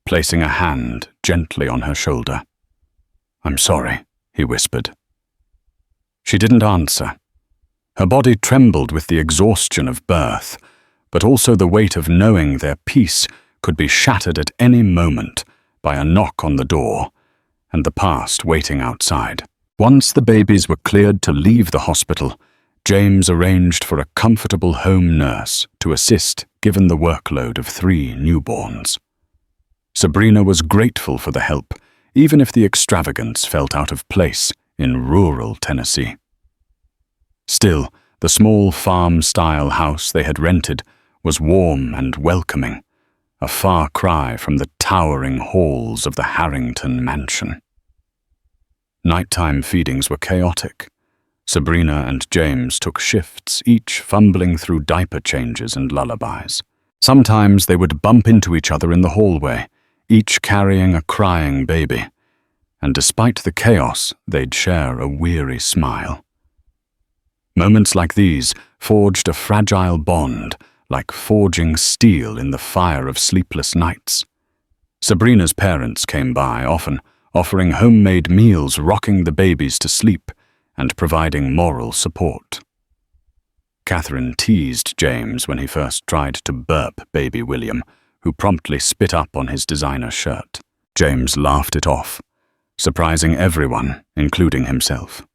placing a hand gently on her shoulder. "I'm sorry," he whispered. She didn't answer. Her body trembled with the exhaustion of birth, but also the weight of knowing their peace could be shattered at any moment by a knock on the door and the past waiting outside. Once the babies were cleared to leave the hospital, James arranged for a comfortable home nurse to assist given the workload of 3 newborns. Sabrina was grateful for the help, even if the extravagance felt out of place in rural Tennessee. Still, the small farm-style house they had rented was warm and welcoming, a far cry from the towering halls of the Harrington mansion. Nighttime feedings were chaotic. Sabrina and James took shifts, each fumbling through diaper changes and lullabies. Sometimes they would bump into each other in the hallway, each carrying a crying baby, and despite the chaos, they'd share a weary smile. Moments like these forged a fragile bond, like forging steel in the fire of sleepless nights. Sabrina's parents came by often, offering homemade meals, rocking the babies to sleep, and providing moral support. Catherine teased James when he first tried to burp baby William, who promptly spit up on his designer shirt. James laughed it off, surprising everyone, including himself.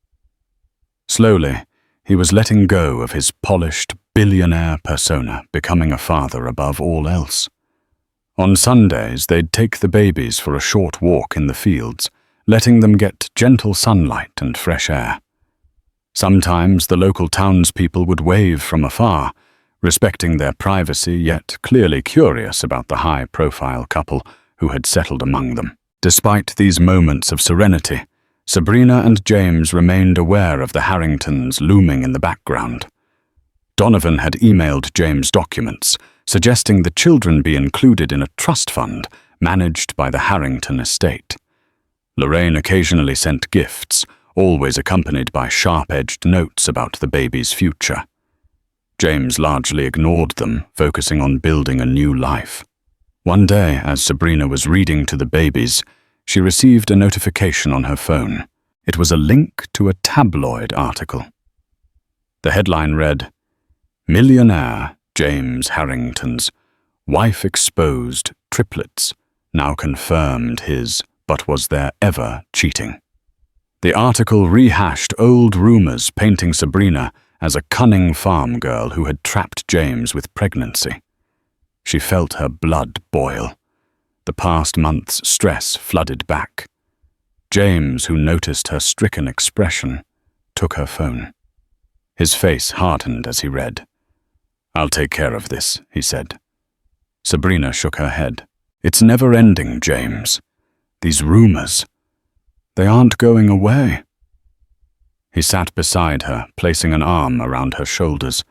Slowly, he was letting go of his polished billionaire persona, becoming a father above all else. On Sundays, they'd take the babies for a short walk in the fields, letting them get gentle sunlight and fresh air. Sometimes the local townspeople would wave from afar, respecting their privacy yet clearly curious about the high-profile couple who had settled among them. Despite these moments of serenity, Sabrina and James remained aware of the Harringtons looming in the background. Donovan had emailed James documents, suggesting the children be included in a trust fund managed by the Harrington estate. Lorraine occasionally sent gifts, always accompanied by sharp-edged notes about the baby's future. James largely ignored them, focusing on building a new life. One day, as Sabrina was reading to the babies, she received a notification on her phone. It was a link to a tabloid article. The headline read, "Millionaire James Harrington's wife exposed triplets, now confirmed his, but was there ever cheating?" The article rehashed old rumors painting Sabrina as a cunning farm girl who had trapped James with pregnancy. She felt her blood boil. The past month's stress flooded back. James, who noticed her stricken expression, took her phone. His face hardened as he read. "I'll take care of this," he said. Sabrina shook her head. "It's never ending, James. These rumors, they aren't going away." He sat beside her, placing an arm around her shoulders,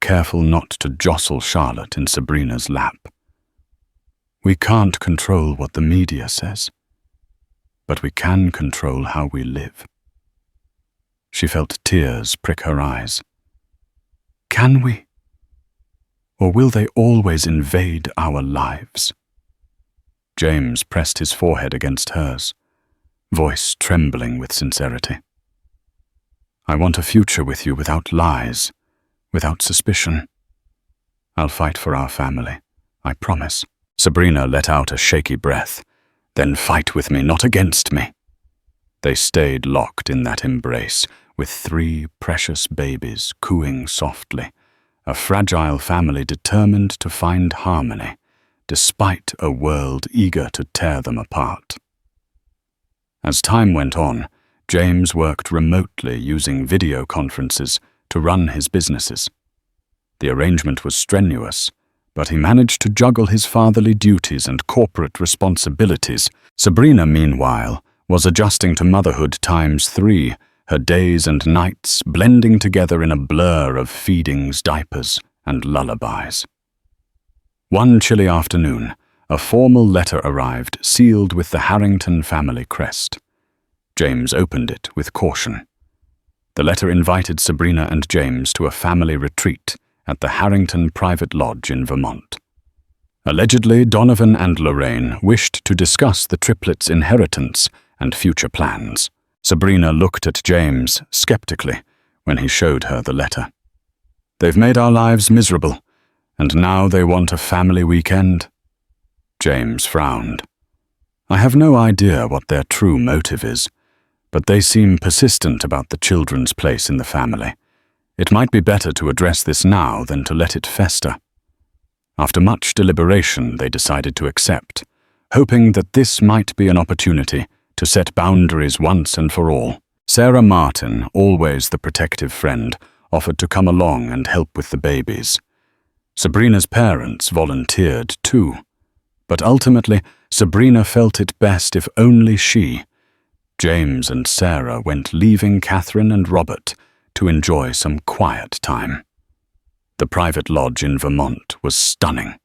careful not to jostle Charlotte in Sabrina's lap. "We can't control what the media says, but we can control how we live." She felt tears prick her eyes. "Can we? Or will they always invade our lives?" James pressed his forehead against hers, voice trembling with sincerity. "I want a future with you without lies, without suspicion. I'll fight for our family, I promise." Sabrina let out a shaky breath. "Then fight with me, not against me." They stayed locked in that embrace, with 3 precious babies cooing softly, a fragile family determined to find harmony, despite a world eager to tear them apart. As time went on, James worked remotely using video conferences to run his businesses. The arrangement was strenuous, but he managed to juggle his fatherly duties and corporate responsibilities. Sabrina, meanwhile, was adjusting to motherhood ×3, her days and nights blending together in a blur of feedings, diapers, and lullabies. One chilly afternoon, a formal letter arrived sealed with the Harrington family crest. James opened it with caution. The letter invited Sabrina and James to a family retreat at the Harrington Private Lodge in Vermont. Allegedly, Donovan and Lorraine wished to discuss the triplets' inheritance and future plans. Sabrina looked at James skeptically when he showed her the letter. "They've made our lives miserable, and now they want a family weekend?" James frowned. "I have no idea what their true motive is, but they seem persistent about the children's place in the family. It might be better to address this now than to let it fester." After much deliberation, they decided to accept, hoping that this might be an opportunity to set boundaries once and for all. Sarah Martin, always the protective friend, offered to come along and help with the babies. Sabrina's parents volunteered too, but ultimately Sabrina felt it best if only she, James and Sarah, went, leaving Catherine and Robert to enjoy some quiet time. The private lodge in Vermont was stunning.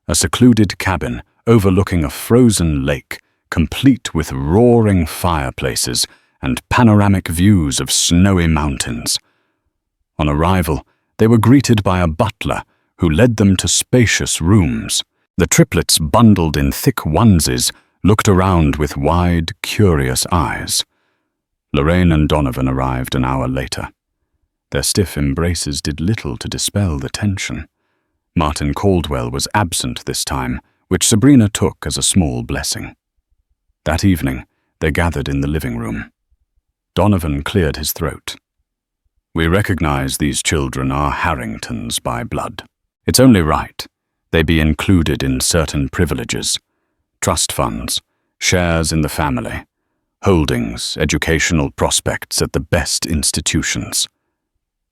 A secluded cabin overlooking a frozen lake, complete with roaring fireplaces and panoramic views of snowy mountains. On arrival, they were greeted by a butler who led them to spacious rooms. The triplets, bundled in thick onesies, looked around with wide, curious eyes. Lorraine and Donovan arrived an hour later. Their stiff embraces did little to dispel the tension. Martin Caldwell was absent this time, which Sabrina took as a small blessing. That evening, they gathered in the living room. Donovan cleared his throat. "We recognize these children are Harringtons by blood. It's only right they be included in certain privileges: trust funds, shares in the family, holdings, educational prospects at the best institutions."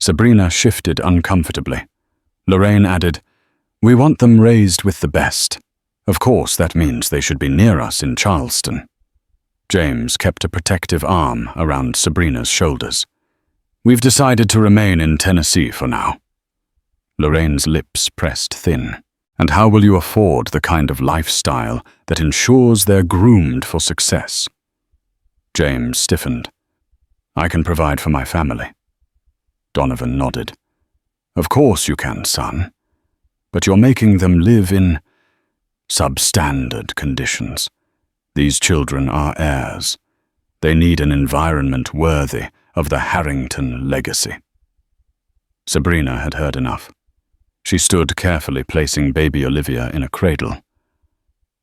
Sabrina shifted uncomfortably. Lorraine added, "We want them raised with the best. Of course, that means they should be near us in Charleston." James kept a protective arm around Sabrina's shoulders. "We've decided to remain in Tennessee for now." Lorraine's lips pressed thin. "And how will you afford the kind of lifestyle that ensures they're groomed for success?" James stiffened. "I can provide for my family." Donovan nodded. "Of course you can, son. But you're making them live in substandard conditions. These children are heirs. They need an environment worthy of the Harrington legacy." Sabrina had heard enough. She stood carefully placing baby Olivia in a cradle.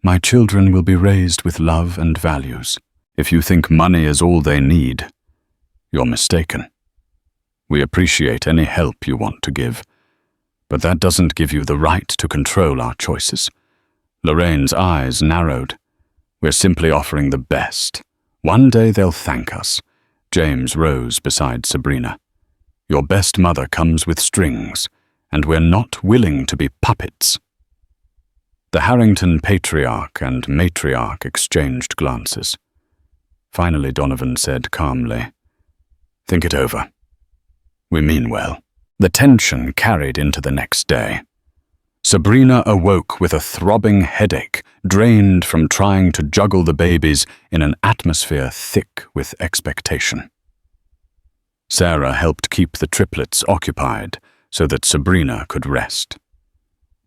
"My children will be raised with love and values. If you think money is all they need, you're mistaken. We appreciate any help you want to give, but that doesn't give you the right to control our choices." Lorraine's eyes narrowed. "We're simply offering the best. One day they'll thank us." James rose beside Sabrina. "Your best mother comes with strings, and we're not willing to be puppets." The Harrington patriarch and matriarch exchanged glances. Finally, Donovan said calmly, "Think it over. We mean well." The tension carried into the next day. Sabrina awoke with a throbbing headache, drained from trying to juggle the babies in an atmosphere thick with expectation. Sarah helped keep the triplets occupied so that Sabrina could rest.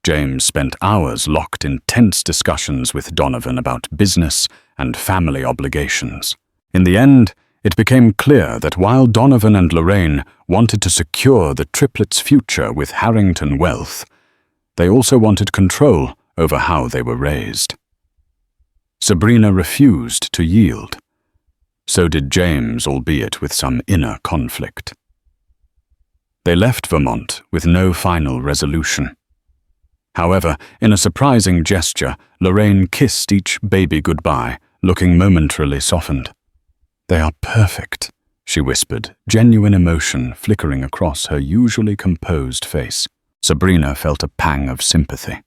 James spent hours locked in tense discussions with Donovan about business and family obligations. In the end, it became clear that while Donovan and Lorraine wanted to secure the triplets' future with Harrington wealth, they also wanted control over how they were raised. Sabrina refused to yield. So did James, albeit with some inner conflict. They left Vermont with no final resolution. However, in a surprising gesture, Lorraine kissed each baby goodbye, looking momentarily softened. "They are perfect," she whispered, genuine emotion flickering across her usually composed face. Sabrina felt a pang of sympathy.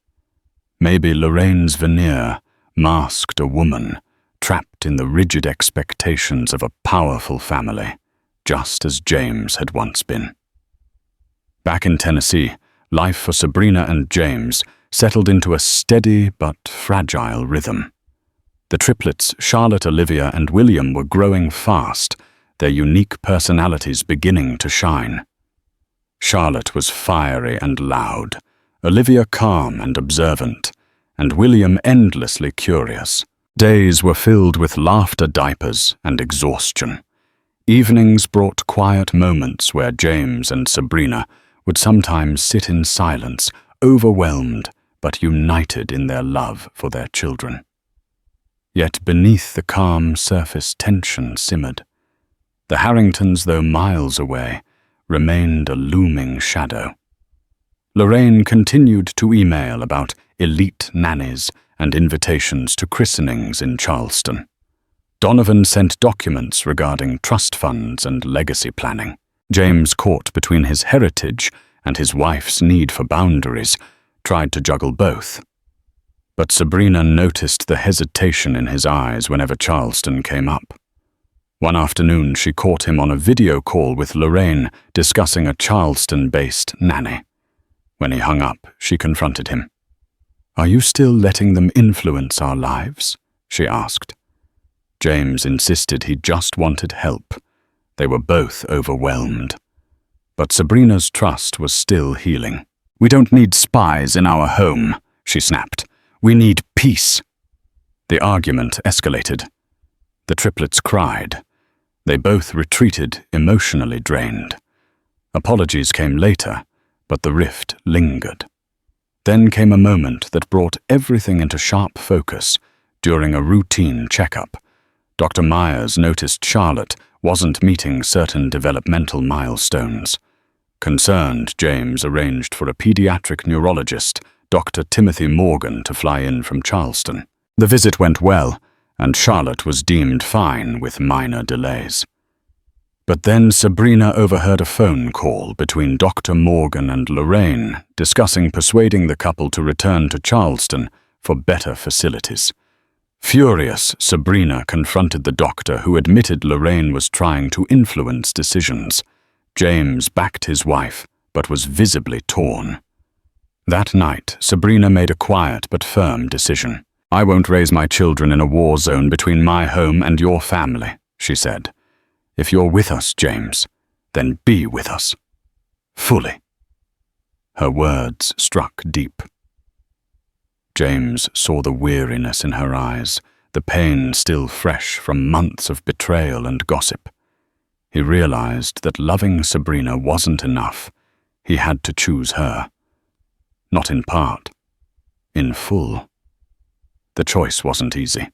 Maybe Lorraine's veneer masked a woman trapped in the rigid expectations of a powerful family, just as James had once been. Back in Tennessee, life for Sabrina and James settled into a steady but fragile rhythm. The triplets, Charlotte, Olivia, and William, were growing fast, their unique personalities beginning to shine. Charlotte was fiery and loud, Olivia calm and observant, and William endlessly curious. Days were filled with laughter diapers and exhaustion. Evenings brought quiet moments where James and Sabrina would sometimes sit in silence, overwhelmed but united in their love for their children. Yet beneath the calm surface tension simmered. The Harringtons, though miles away, remained a looming shadow. Lorraine continued to email about elite nannies and invitations to christenings in Charleston. Donovan sent documents regarding trust funds and legacy planning. James, caught between his heritage and his wife's need for boundaries, tried to juggle both. But Sabrina noticed the hesitation in his eyes whenever Charleston came up. One afternoon, she caught him on a video call with Lorraine discussing a Charleston-based nanny. When he hung up, she confronted him. "Are you still letting them influence our lives?" she asked. James insisted he just wanted help. They were both overwhelmed. But Sabrina's trust was still healing. "We don't need spies in our home," she snapped. "We need peace." The argument escalated. The triplets cried. They both retreated, emotionally drained. Apologies came later, but the rift lingered. Then came a moment that brought everything into sharp focus. During a routine checkup, Dr. Myers noticed Charlotte wasn't meeting certain developmental milestones. Concerned, James arranged for a pediatric neurologist, Dr. Timothy Morgan, to fly in from Charleston. The visit went well, and Charlotte was deemed fine with minor delays. But then Sabrina overheard a phone call between Dr. Morgan and Lorraine discussing persuading the couple to return to Charleston for better facilities. Furious, Sabrina confronted the doctor, who admitted Lorraine was trying to influence decisions. James backed his wife, but was visibly torn. That night, Sabrina made a quiet but firm decision. "I won't raise my children in a war zone between my home and your family," she said. "If you're with us, James, then be with us. Fully." Her words struck deep. James saw the weariness in her eyes, the pain still fresh from months of betrayal and gossip. He realized that loving Sabrina wasn't enough. He had to choose her. Not in part, in full. The choice wasn't easy.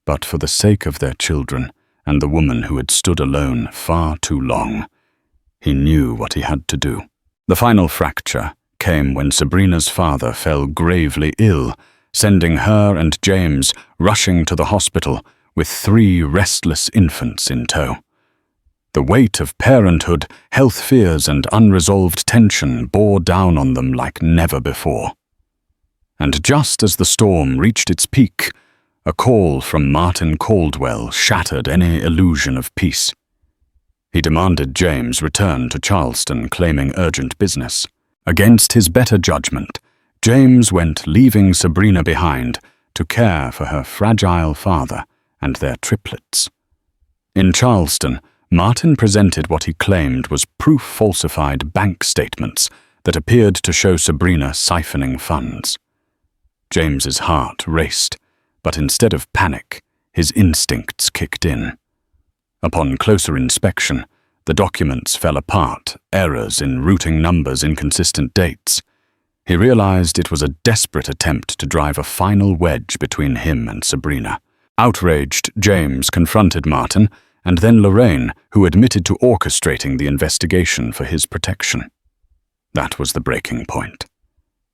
But for the sake of their children and the woman who had stood alone far too long, he knew what he had to do. The final fracture came when Sabrina's father fell gravely ill, sending her and James rushing to the hospital with 3 restless infants in tow. The weight of parenthood, health fears, and unresolved tension bore down on them like never before. And just as the storm reached its peak, a call from Martin Caldwell shattered any illusion of peace. He demanded James return to Charleston, claiming urgent business. Against his better judgment, James went, leaving Sabrina behind to care for her fragile father and their triplets. In Charleston, Martin presented what he claimed was proof-falsified bank statements that appeared to show Sabrina siphoning funds. James's heart raced, but instead of panic, his instincts kicked in. Upon closer inspection, the documents fell apart, errors in routing numbers, inconsistent dates. He realized it was a desperate attempt to drive a final wedge between him and Sabrina. Outraged, James confronted Martin, and then Lorraine, who admitted to orchestrating the investigation for his protection. That was the breaking point.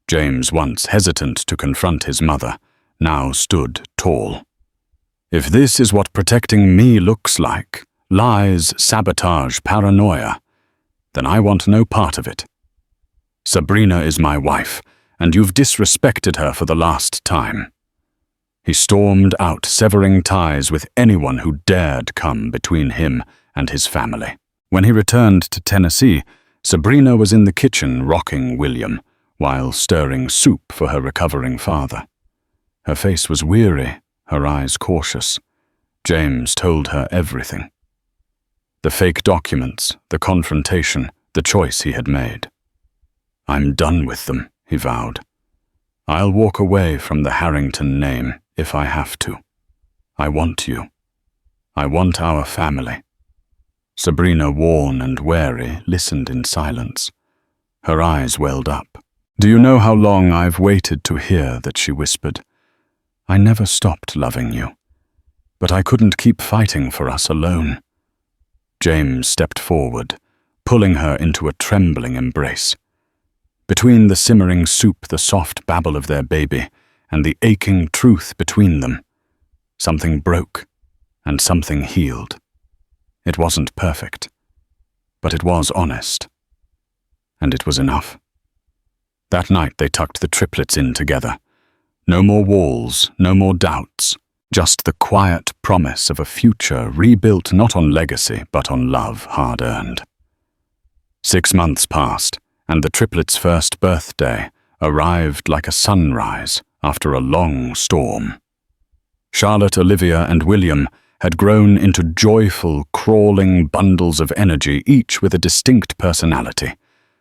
James, once hesitant to confront his mother, now stood tall. If this is what protecting me looks like, lies, sabotage, paranoia, then I want no part of it. Sabrina is my wife, and you've disrespected her for the last time." He stormed out, severing ties with anyone who dared come between him and his family. When he returned to Tennessee, Sabrina was in the kitchen rocking William, while stirring soup for her recovering father. Her face was weary, her eyes cautious. James told her everything. The fake documents, the confrontation, the choice he had made. "I'm done with them," he vowed. "I'll walk away from the Harrington name if I have to. I want you. I want our family." Sabrina, worn and wary, listened in silence. Her eyes welled up. "Do you know how long I've waited to hear that?" she whispered. "I never stopped loving you, but I couldn't keep fighting for us alone." James stepped forward, pulling her into a trembling embrace. Between the simmering soup, the soft babble of their baby, and the aching truth between them, something broke and something healed. It wasn't perfect, but it was honest. And it was enough. That night they tucked the triplets in together. No more walls, no more doubts, just the quiet promise of a future rebuilt not on legacy but on love hard-earned. 6 months passed, and the triplets' first birthday arrived like a sunrise after a long storm. Charlotte, Olivia, and William had grown into joyful, crawling bundles of energy, each with a distinct personality.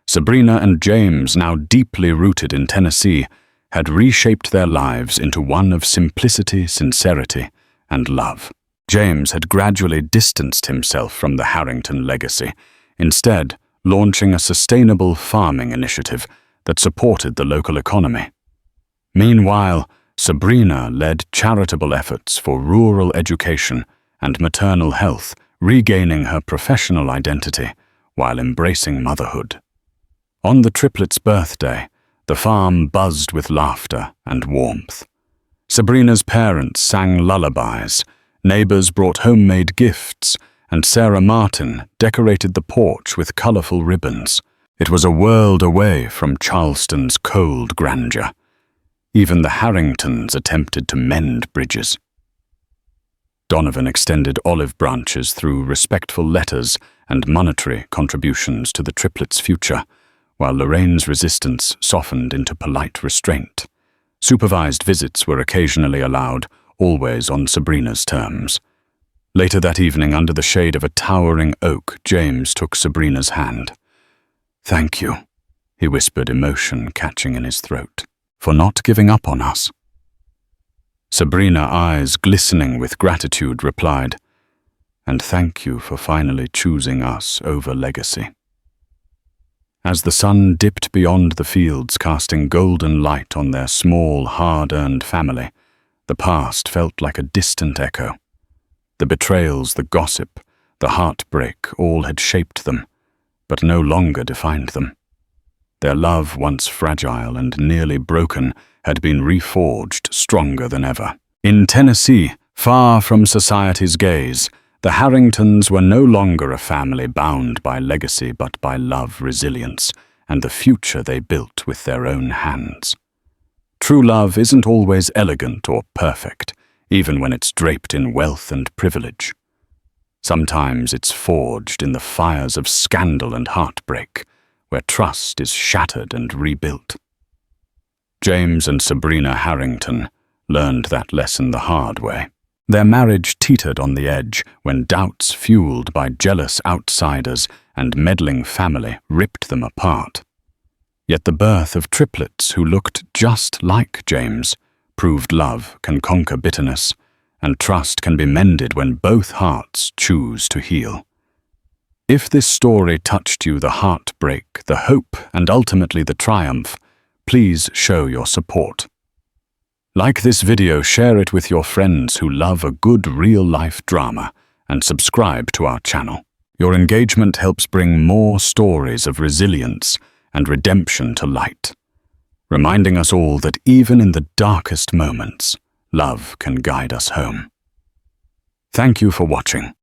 Sabrina and James, now deeply rooted in Tennessee, had reshaped their lives into one of simplicity, sincerity, and love. James had gradually distanced himself from the Harrington legacy, instead launching a sustainable farming initiative that supported the local economy. Meanwhile, Sabrina led charitable efforts for rural education and maternal health, regaining her professional identity while embracing motherhood. On the triplets' birthday, the farm buzzed with laughter and warmth. Sabrina's parents sang lullabies, neighbors brought homemade gifts, and Sarah Martin decorated the porch with colorful ribbons. It was a world away from Charleston's cold grandeur. Even the Harringtons attempted to mend bridges. Donovan extended olive branches through respectful letters and monetary contributions to the triplets' future, while Lorraine's resistance softened into polite restraint. Supervised visits were occasionally allowed, always on Sabrina's terms. Later that evening, under the shade of a towering oak, James took Sabrina's hand. "Thank you," he whispered, emotion catching in his throat, "for not giving up on us." Sabrina, eyes glistening with gratitude, replied, "And thank you for finally choosing us over legacy." As the sun dipped beyond the fields, casting golden light on their small, hard-earned family, the past felt like a distant echo. The betrayals, the gossip, the heartbreak, all had shaped them, but no longer defined them. Their love, once fragile and nearly broken, had been reforged stronger than ever. In Tennessee, far from society's gaze, the Harringtons were no longer a family bound by legacy but by love, resilience, and the future they built with their own hands. True love isn't always elegant or perfect, even when it's draped in wealth and privilege. Sometimes it's forged in the fires of scandal and heartbreak, where trust is shattered and rebuilt. James and Sabrina Harrington learned that lesson the hard way. Their marriage teetered on the edge when doubts fueled by jealous outsiders and meddling family ripped them apart. Yet the birth of triplets who looked just like James proved love can conquer bitterness, and trust can be mended when both hearts choose to heal. If this story touched you, the heartbreak, the hope, and ultimately the triumph, please show your support. Like this video, share it with your friends who love a good real-life drama, and subscribe to our channel. Your engagement helps bring more stories of resilience and redemption to light, reminding us all that even in the darkest moments, love can guide us home. Thank you for watching.